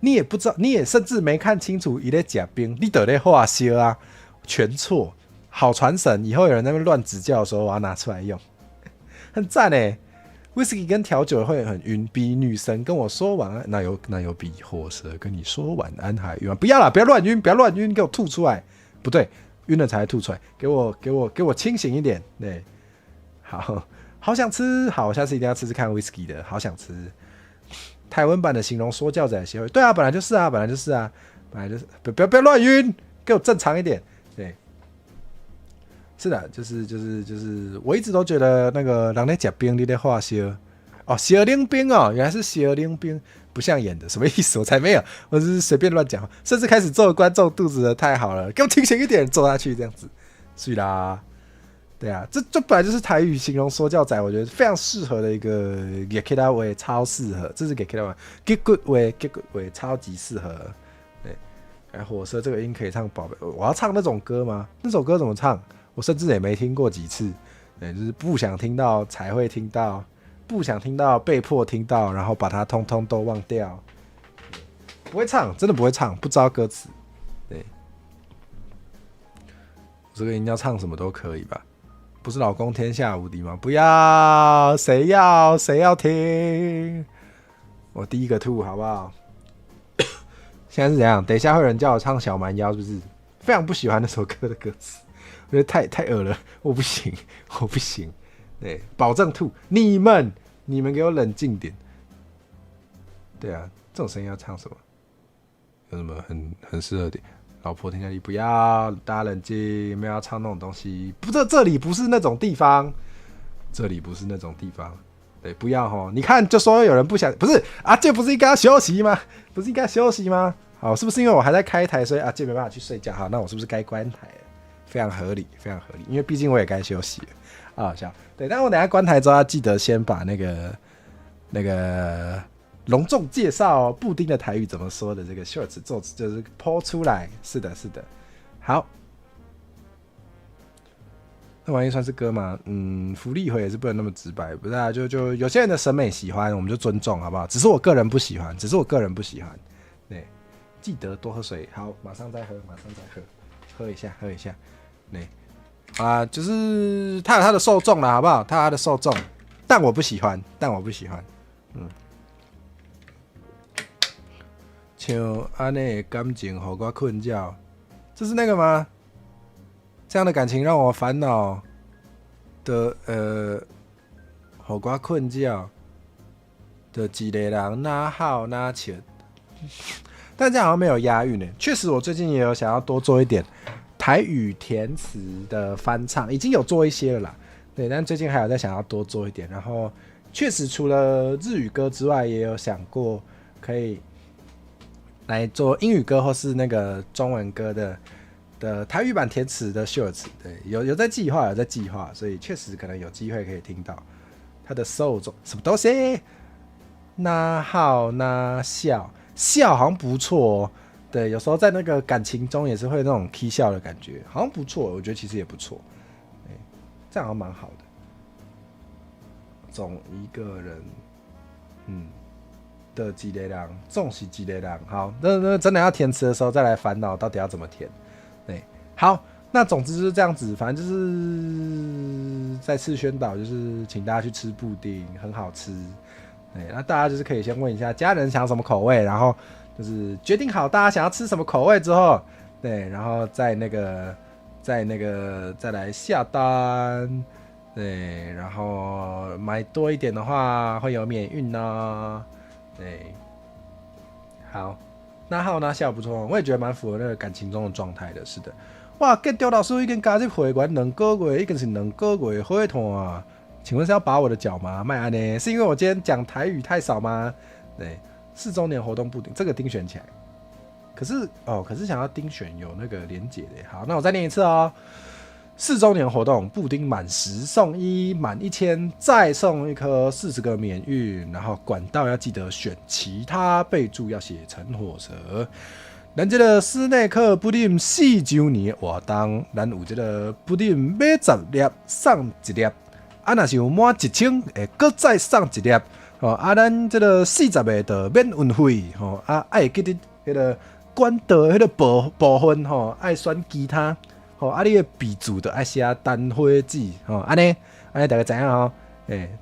你也不知道，你也甚至没看清楚他在讲冰，你就在化学啊，全错。好传神，以后有人在那边乱指教的时候，我要拿出来用，很赞哎。Whisky 跟调酒会很晕，比女神跟我说晚安，那有比火蛇跟你说晚安还晕吗？不要啦，不要乱晕，不要乱晕，给我吐出来。不对，晕了才会吐出来，给我清醒一点。对，好想吃，好，我下次一定要吃吃看 Whisky 的，好想吃。台湾版的形容说教仔协会，对啊，本来就是啊，不要乱晕，给我正常一点。对。是的，就是我一直都觉得那个人在讲冰，你在化烧哦，小冷冰哦，原来是小冷冰，不像演的，什么意思？我才没有，我只是随便乱讲，甚至开始揍观众肚子的，太好了，给我清醒一点，揍下去这样子，是啦，对啊，这本来就是台语形容说教仔，我觉得非常适合的一个，给 K 大威超适合，这是给 K 大威 get good way 超级适合，对，火车这个音可以唱宝贝，我要唱那种歌吗？那首歌怎么唱？我甚至也没听过几次，就是不想听到才会听到，不想听到被迫听到，然后把它通通都忘掉。不会唱，真的不会唱，不知道歌词。对，这个音要唱什么都可以吧？不是老公天下无敌吗？不要，谁要听？我第一个吐好不好？现在是怎样？等一下会有人叫我唱小蛮腰，是不是？非常不喜欢那首歌的歌词。我觉得太恶了，我不行。对，保证吐。你们给我冷静点。对啊，这种声音要唱什么？有什么很适合点？老婆听下去，不要，大家冷静，没有要唱那种东西。不，这里不是那种地方，对，不要齁。你看，就说有人不想，不是阿健，不是应该休息吗？好，是不是因为我还在开台，所以阿健没办法去睡觉？好，那我是不是该关台了？非常合理，因为毕竟我也该休息了，好好笑。对，但我等一下关台之后要记得先把那个隆重介绍布丁的台语怎么说的这个 shorts 就是 po 出来。是的，好。那玩意算是歌吗？福利回也是不能那么直白，不是啊？就有些人的审美喜欢，我们就尊重，好不好？只是我个人不喜欢。对，记得多喝水。好，马上再喝，喝一下。对，就是他有他的受众啦，好不好？他有他的受众，但我不喜欢。像安尼的感情，互我困扰，这是那个吗？这样的感情让我烦恼的互我困觉的一个人哪好哪钱，但这样好像没有押韵呢。确实，我最近也有想要多做一点台语填词的翻唱，已经有做一些了啦。对，但最近还有在想要多做一点。然后，确实除了日语歌之外，也有想过可以来做英语歌或是那个中文歌的台语版填词的秀词。对，有在计划，所以确实可能有机会可以听到他的 soul 中什么东西。那好那笑好像不错哦。对，有时候在那个感情中也是会那种 k 笑的感觉，好像不错，我觉得其实也不错。这样好像蛮好的。总一个人，的一个人，总是一个人。好，那真的要填词的时候再来烦恼到底要怎么填。对，好，那总之就是这样子，反正就是再次宣导，就是请大家去吃布丁，很好吃。对，那大家就是可以先问一下家人想要什么口味，然后就是决定好大家想要吃什么口味之后，对，然后再来下单，对，然后买多一点的话会有免运呢，对，好，那好那笑不错，我也觉得蛮符合那个感情中的状态的，是的。哇，建中老师已经加入会员2个月，已经是2个月会团啊。请问是要拔我的脚吗？麦安呢？是因为我今天讲台语太少吗？对，4周年活动布丁，这个丁选起来。可是想要丁选有那个连结的。好，那我再念一次哦。4周年活动布丁满10送1，满1000再送1颗40个免运，然后管道要记得选其他，备注要写陈火蛇。咱这个室内课布丁4周年活动，咱有这个布丁买10粒送1粒。若是有满1000，会搁再送1粒。咱这个40个就免运费。爱记得迄个管道迄个部分爱选其他。你的备注就爱写单花子。安尼大家知影吼。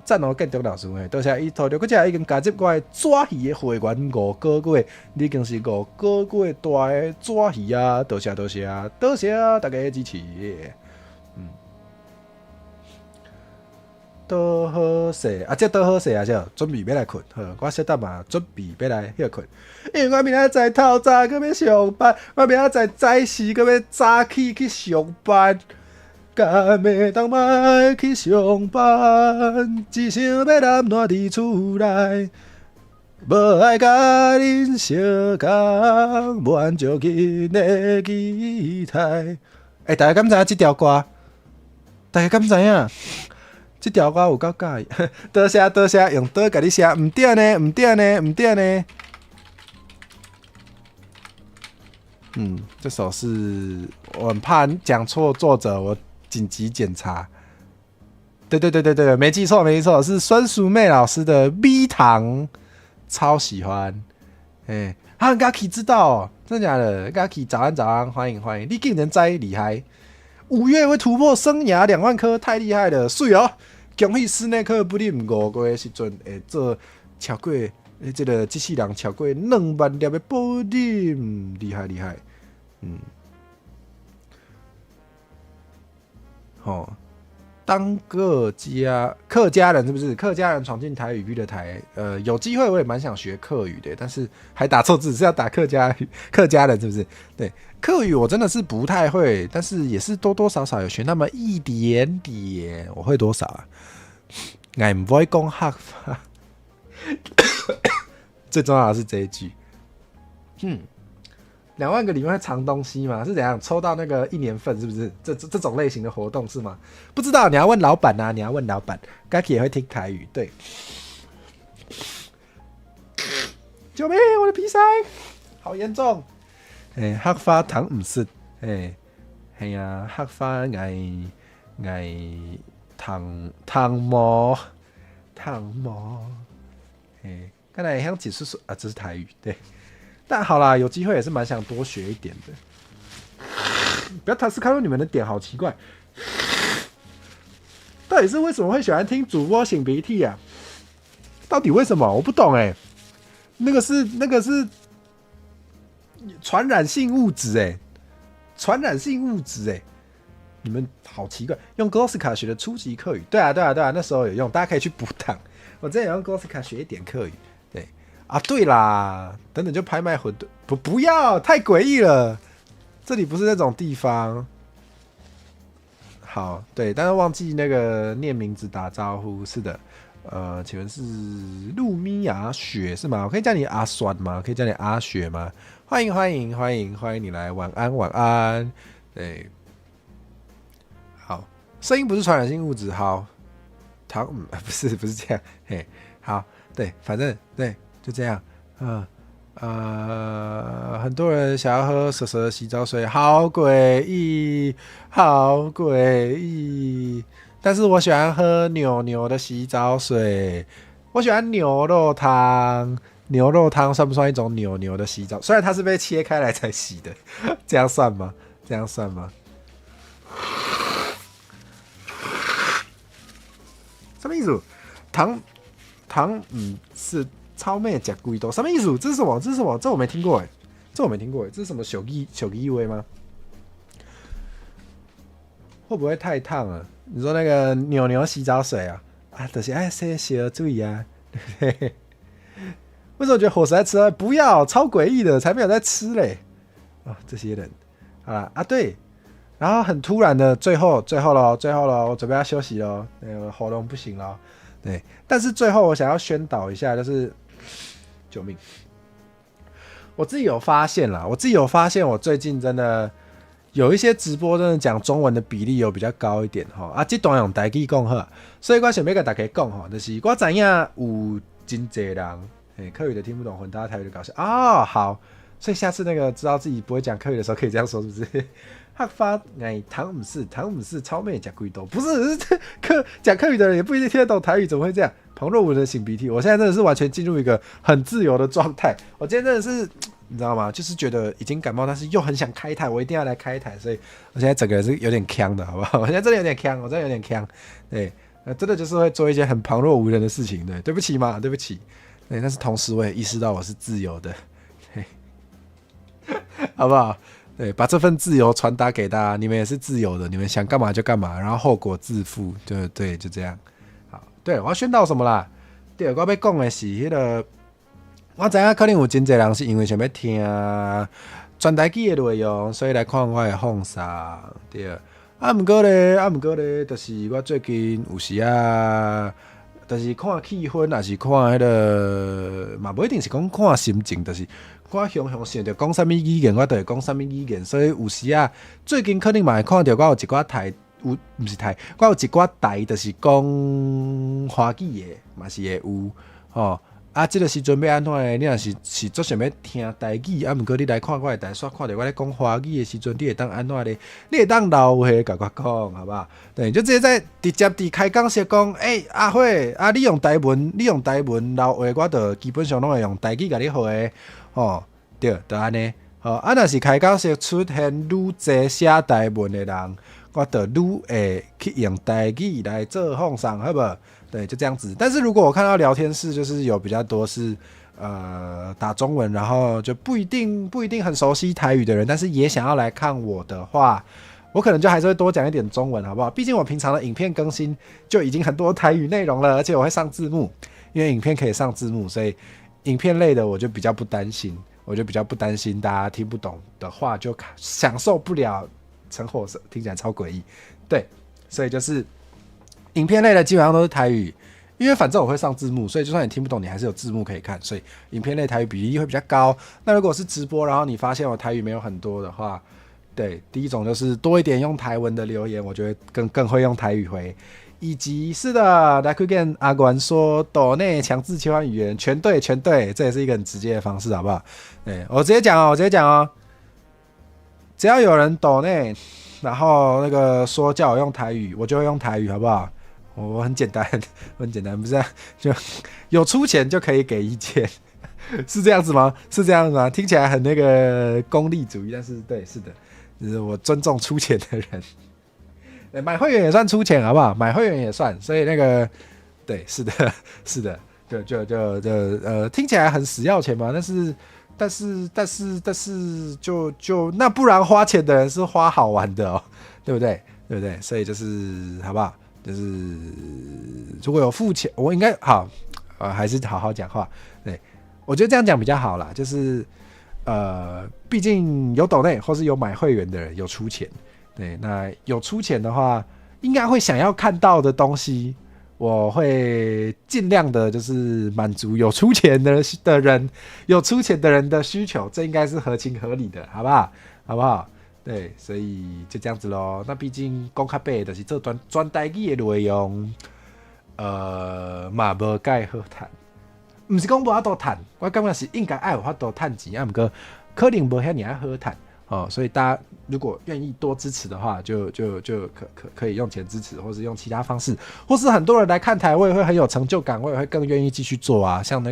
赞哦，建中老师，多谢伊头条，搁只已经加入我的抓鱼的会员5个月，你已经是5个月大的抓鱼啊！多谢大家的支持。多好势啊！这多好势啊！这准备要来困，我小等嘛，准备要来休困。因为我明仔载透早搁要上班，我明仔载早时搁要早起去上班。敢要当莫去上班，一生要男烂伫厝内，无爱甲恁相共，满足囡的期待。大家敢知影这条歌？大家敢知影？这条歌有够介意，多谢，用刀甲你写，唔对呢。这首是我很怕讲错作者，我紧急检查。对，没记错，是孙淑妹老师的《蜜糖》，超喜欢。Gaki 知道哦，真的假的 ？Gaki 早安，欢迎，你竟然知厉害！5月会突破生涯2万颗，太厉害了，水哦！恭喜室内课布丁5个月时阵会做超过这个机器人超过2万粒的布丁，厉害！当客家人是不是？客家人闯进台语 B 的台，有机会我也蛮想学客语的，但是还打错字，是要打客家人是不是？对，客语我真的是不太会，但是也是多多少少有学那么一点点。我会多少啊？我不会讲客话，最重要的是这一句。2万个里面会藏东西吗？是怎样抽到那个1年份是不是？这种类型的活动是吗？不知道，你要问老板啊，Gaki 也会听台语，对。救命！我的鼻塞好严重。黑花糖唔食，系啊，黑花爱糖膜，刚才像解释说啊，这是台语，对。但好啦，有机会也是蛮想多学一点的。不要塔斯看到你们的点好奇怪，到底是为什么会喜欢听主播擤鼻涕啊？到底为什么？我不懂那个是传染性物质传染性物质你们好奇怪，用 Glossika 学的初级课语，对啊，那时候有用，大家可以去补档。我之前有用 Glossika 学一点课语，对啊，对啦，等等就拍卖馄饨，不要，太诡异了，这里不是那种地方。好，对，但是忘记那个念名字打招呼，是的，请问是陆咪雅雪是吗？我可以叫你阿酸吗？可以叫你阿雪吗？欢迎你来，晚安，对。好，声音不是传染性物质。好，不是这样，嘿，好，对，反正对，就这样，很多人想要喝蛇蛇的洗澡水，好诡异，但是我喜欢喝牛的洗澡水，我喜欢牛肉汤。牛肉汤算不算一种牛的洗澡？虽然它是被切开来才洗的，这样算吗？什么意思？糖是超妹吃几多？什么意思？这是什么？这我没听过这是什么小鸡味吗？会不会太烫了？你说那个牛洗澡水啊，就是爱洗水啊，对不对？为什么觉得伙食在吃？不要，超诡异的，才没有在吃嘞！这些人，好啦对。然后很突然的，最后了，我准备要休息了，喉咙不行了，对。但是最后我想要宣导一下，就是救命！我自己有发现，我最近真的有一些直播，真的讲中文的比例有比较高一点这段用台语讲好，所以我想要跟大家讲就是我知影有真侪人，客语的听不懂，混搭台语的搞笑好，所以下次那个知道自己不会讲客语的时候，可以这样说，是不是？他发糖不是超妹讲几多，不是讲客语的人也不一定听得懂台语，怎么会这样？旁若无人的擤鼻涕，我现在真的是完全进入一个很自由的状态。我今天真的是，你知道吗？就是觉得已经感冒，但是又很想开台，我一定要来开台，所以我现在整个人是有点呛的，好不好？我现在真的有点呛，对，真的就是会做一些很旁若无人的事情，对不起嘛，对不起，对，但是同时我也意识到我是自由的，好不好？对，把这份自由传达给大家，你们也是自由的，你们想干嘛就干嘛，然后后果自负，对，就这样。好，对，我要宣导什么啦？对，我要讲的是那个，我知影可能有真侪人是因为想要听传台语的内容，所以来看我的放送，对。不过咧，就是我最近有时就是看气氛，也是看迄个，嘛不一定是讲看心情，就是。我想想着讲什么语言，我就会讲什么语言，所以有时最近可能嘛会看到我有一寡台，不是台，我有一寡台就是讲华语的，嘛是会有这个时阵要安怎呢？你若是做想要听台语，不过你来看我的台，看到我咧讲华语的时阵，你会当安怎呢？你会当留下甲我讲，好不好？对，就直接直接伫开讲时讲，阿辉你用台文留话，我就基本上拢会用台语甲你回。对，就安尼。若是开讲时出现愈侪写台文的人，我就愈会去用台语来做放送，好不好？对，就这样子。但是如果我看到聊天室就是有比较多是打中文，然后就不一定很熟悉台语的人，但是也想要来看我的话，我可能就还是会多讲一点中文，好不好？毕竟我平常的影片更新就已经很多台语内容了，而且我会上字幕，因为影片可以上字幕，所以。影片类的我就比较不担心，大家听不懂的话就享受不了成火色，听起来超诡异。对，所以就是影片类的基本上都是台语，因为反正我会上字幕，所以就算你听不懂，你还是有字幕可以看，所以影片类台语比例会比较高。那如果是直播，然后你发现我台语没有很多的话，对，第一种就是多一点用台文的留言，我觉得更会用台语回。以及是的，来跟阿关说抖内强制切换语言，全对，这也是一个很直接的方式，好不好？对，我直接讲哦，只要有人抖内，然后那个说叫我用台语，我就会用台语，好不好？我很简单，不是这样，就有出钱就可以给意见，是这样子吗？听起来很那个功利主义，但是对，是的，就是我尊重出钱的人。买会员也算出钱，好不好？买会员也算，所以那个，对，是的，就听起来很死要钱嘛，就那不然花钱的人是花好玩的哦，对不对？对不对？所以就是好不好？就是如果有付钱，我应该好还是好好讲话。对，我觉得这样讲比较好啦，就是毕竟有抖内或是有买会员的人有出钱，对，那有出钱的话，应该会想要看到的东西。我会尽量的，就是满足有出钱的人，有出钱的人的需求，这应该是合情合理的，好不好？好不好？对，所以就这样子咯。那毕竟讲较白，就是这专台语的内容，嘛无介好谈，不是讲无法度谈，我感觉是应该爱有法度谈钱，啊，不过可能无遐尔好谈。哦，所以大家如果愿意多支持的话，就可以用钱支持，或是用其他方式，或是很多人来看台，我也会很有成就感，我也会更愿意继续做啊。像那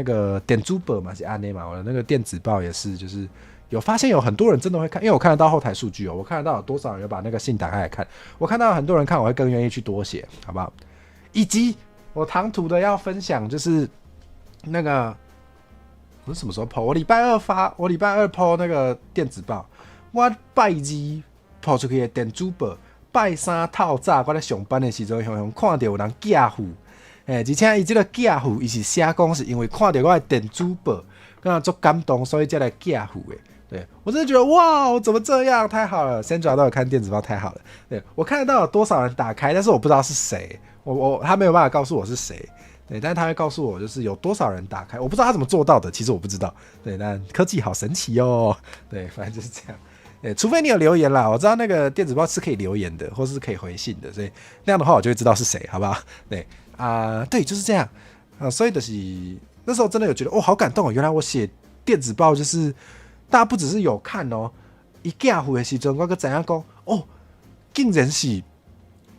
个点珠本嘛，是安内嘛，我的那个电子报也是，就是有发现有很多人真的会看，因为我看得到后台数据哦，我看得到有多少人有把那个信打开来看，我看到很多人看，我会更愿意去多写，好不好？以及我唐突的要分享就是那个。我是什么时候 po？ 我礼拜二 po 那个电子报，我拜二 po 出去的电子报，拜三透早我在上班的时阵，看到有人寄付，而且伊这个寄付，伊是写讲是因为看到我的电子报，感觉足感动，所以才来寄付的。对我真的觉得哇，怎么这样？太好了 ！Sandra 都有看电子报，太好了。对我看得到有多少人打开，但是我不知道是谁，他没有办法告诉我是谁。对，但是他会告诉我，就是有多少人打开，我不知道他怎么做到的，其实我不知道。对，但科技好神奇哦。对，反正就是这样。对，除非你有留言啦，我知道那个电子报是可以留言的，或是可以回信的，所以那样的话我就会知道是谁，好不好？对对，就是这样所以就是那时候真的有觉得好感动哦，原来我写电子报就是大家不只是有看哦，一寄付的时阵，我个知影讲竟然是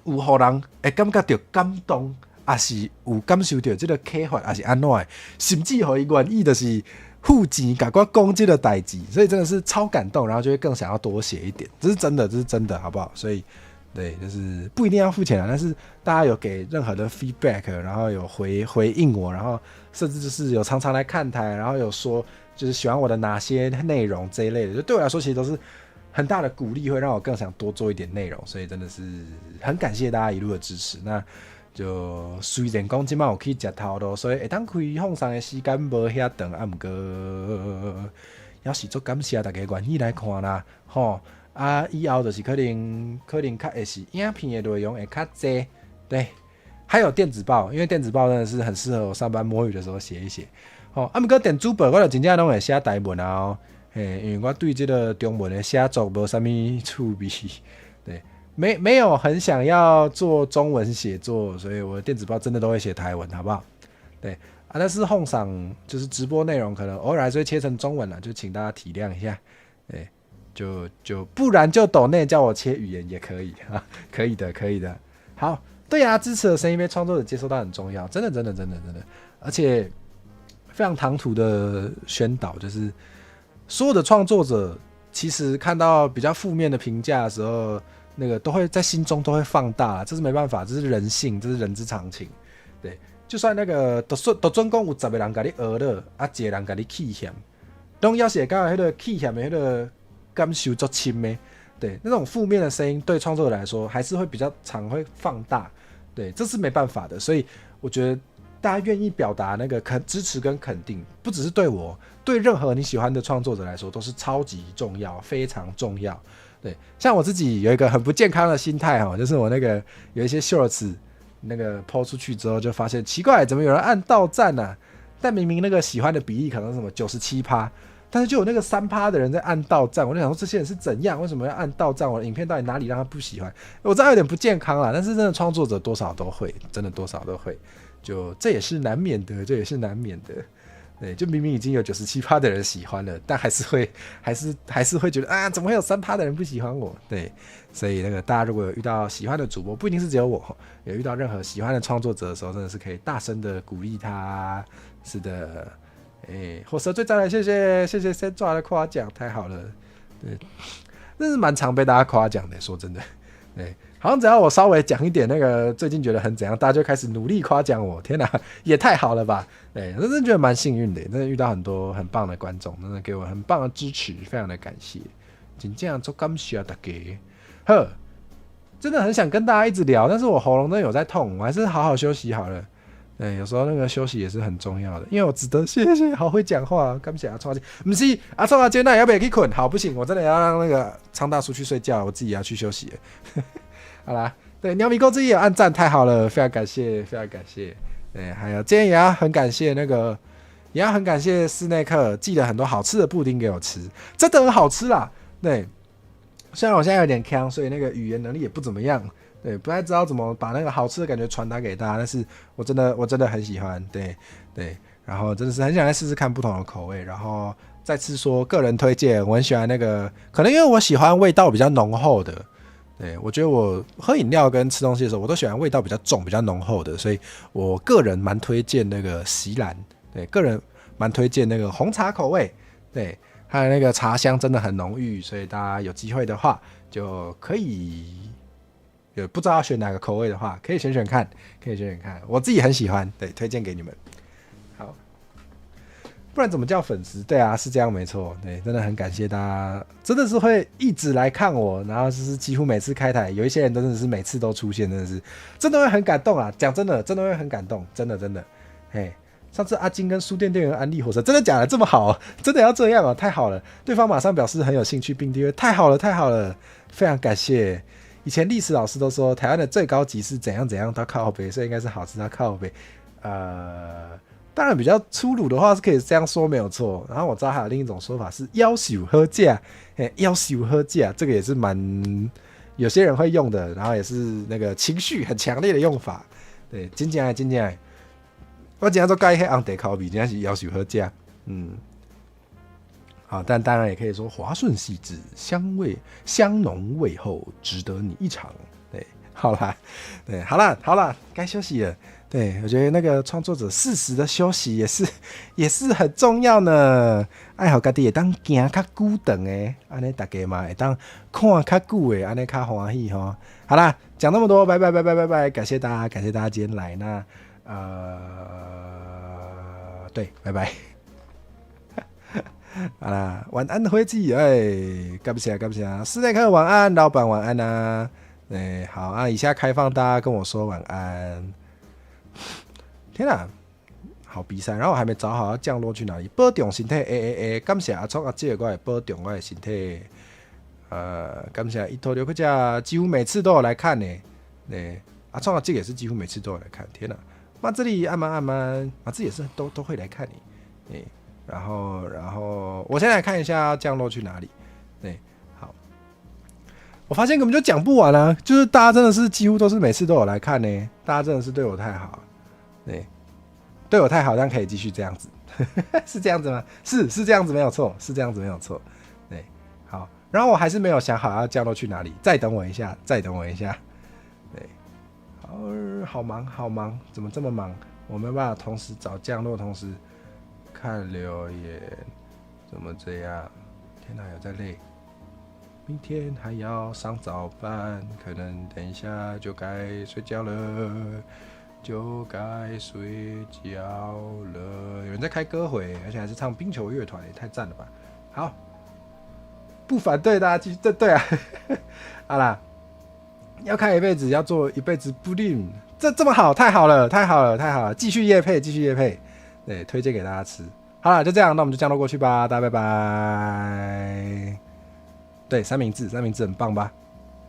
有互人会感觉到感动。也是有感受到这个启发，也是安怎的，甚至乎伊愿意就是付钱甲我讲这个代志，所以真的是超感动，然后就会更想要多写一点，这是真的，好不好？所以对，就是不一定要付钱啊，但是大家有给任何的 feedback， 然后有回应我，然后甚至就是有常常来看台，然后有说就是喜欢我的哪些内容这一类的，就对我来说其实都是很大的鼓励，会让我更想多做一点内容，所以真的是很感谢大家一路的支持。那就虽然讲即摆有去食头路，所以会当开放上的时间无遐长，啊，毋过要是足感谢大家愿意来看啦，吼以后就是可能较会是影片的内容会较济，对，还有电子报，因为电子报真的是很适合我上班摸鱼的时候写一写，毋过电子报我就真正拢会写台文啊因为我对这个中文的写作无啥物趣味，对。没有很想要做中文写作，所以我的电子报真的都会写台文，好不好？对但是hon赏就是直播内容可能偶尔还是会切成中文啦，就请大家体谅一下。对，就不然就抖内叫我切语言也可以啊，可以的。好，对啊，支持的声音被创作者接收到很重要，真的，而且非常唐突的宣导，就是所有的创作者其实看到比较负面的评价的时候。那个都会在心中都会放大，这是没办法，这是人性，这是人之常情。对，就算那个都准讲有10个人给你讹了，一个人给你气嫌，拢要是刚才那个气嫌的那个感受足深的，对，那种负面的声音对创作者来说还是会比较常会放大，对，这是没办法的。所以我觉得大家愿意表达那个支持跟肯定，不只是对我，对任何你喜欢的创作者来说都是超级重要，非常重要。对，像我自己有一个很不健康的心态就是我那个有一些 shorts 那个 po 出去之后，就发现奇怪，怎么有人按到赞啊？但明明那个喜欢的比例可能是什么97%，但是就有那个3%的人在按到赞，我就想说这些人是怎样？为什么要按到赞？我的影片到底哪里让他不喜欢？我知道有点不健康啦，但是真的创作者多少都会，真的多少都会，就这也是难免的。对，就明明已经有97%的人喜欢了，但还是会觉得怎么会有3%的人不喜欢我？对，所以那个大家如果有遇到喜欢的主播，不一定是只有我，有遇到任何喜欢的创作者的时候，真的是可以大声的鼓励他。是的，火蛇最赞了，谢谢 Sandra 的夸奖，太好了。对，真是蛮常被大家夸奖的，说真的。对，好像只要我稍微讲一点那个最近觉得很怎样，大家就开始努力夸奖我。天哪，也太好了吧！对，真的觉得蛮幸运的，真的遇到很多很棒的观众，真的给我很棒的支持，非常的感谢。真正做感谢大家。呵，真的很想跟大家一直聊，但是我喉咙真的有在痛，我还是好好休息好了。对，有时候那个休息也是很重要的，因为我值得谢谢，好会讲话，感谢阿聪阿姐，不是阿聪阿姐那要不要去困？好，不行，我真的要让那个昌大叔去睡觉，我自己要去休息了。好啦，对，鸟米哥自己也按赞，太好了，非常感谢，非常感谢。对，还有今天也要很感谢那个，也要很感谢室内课寄了很多好吃的布丁给我吃，真的很好吃啦。对，虽然我现在有点呛，所以那个语言能力也不怎么样。对，不太知道怎么把那个好吃的感觉传达给大家，但是我真的很喜欢，对对，然后真的是很想再试试看不同的口味，然后再次说个人推荐，我很喜欢那个，可能因为我喜欢味道比较浓厚的，对我觉得我喝饮料跟吃东西的时候，我都喜欢味道比较重、比较浓厚的，所以我个人蛮推荐那个席兰，对，个人蛮推荐那个红茶口味，对，还有那个茶香真的很浓郁，所以大家有机会的话就可以。有不知道要选哪个口味的话，可以选选看，可以选选看。我自己很喜欢，对，推荐给你们。好，不然怎么叫粉丝？对啊，是这样没错。对，真的很感谢大家，真的是会一直来看我，然后就是几乎每次开台，有一些人真的是每次都出现，真的会很感动啊！讲真的，真的会很感动，真的。嘿，上次阿金跟书店店员安利火车，真的假的这么好？真的要这样哦，太好了！对方马上表示很有兴趣并订阅，太好了，太好了，非常感谢。以前历史老师都说台湾的最高级是怎样怎样到靠北，所以应该是好吃到靠北。当然比较粗鲁的话是可以这样说没有错。然后我知道还有另一种说法是要求喝价，要求喝价，这个也是蛮有些人会用的，然后也是那个情绪很强烈的用法。对，真正的，我今天做改迄红茶烤比，真的是要求喝价，好，但当然也可以说滑顺细致，香浓味厚，值得你一尝。对，好啦，对，好啦，该休息了。对，我觉得那个创作者适时的休息也是很重要呢。爱好家己会当行较久长的，安尼大家嘛会当看较久的，安尼较欢喜吼。好啦，讲那么多，拜拜，感谢大家今天来。那对，拜拜。好啦，晚安灰记，感谢，室内课晚安，老板晚安啊，好啊，以下开放大家跟我说晚安。天哪，好比赛，然后我还没找好要降落去哪里，保重身体，感谢阿聪阿姐，我会保重我的身体，感谢一头刘克家，几乎每次都有来看呢，阿聪阿姐也是几乎每次都有来看，天哪，马这里安安，马这也是都会来看你，然后我先来看一下降落去哪里。对，好，我发现根本就讲不完啊！就是大家真的是几乎都是每次都有来看呢，大家真的是对我太好，对，对我太好，但可以继续这样子，是这样子吗？是这样子没有错，是这样子没有错。对，好，然后我还是没有想好要降落去哪里，再等我一下。对，好忙，怎么这么忙？我没办法同时找降落，同时看留言，怎么这样？天哪，有在累。明天还要上早班，可能等一下就该睡觉了，有人在开歌会，而且还是唱冰球乐团，也太赞了吧！好，不反对大家继续，对啊，好啦，要开一辈子，要做一辈子布丁，这么好，太好了，继续业配，对，推荐给大家吃。好了，就这样，那我们就降落过去吧，大家拜拜。对，三明治很棒吧？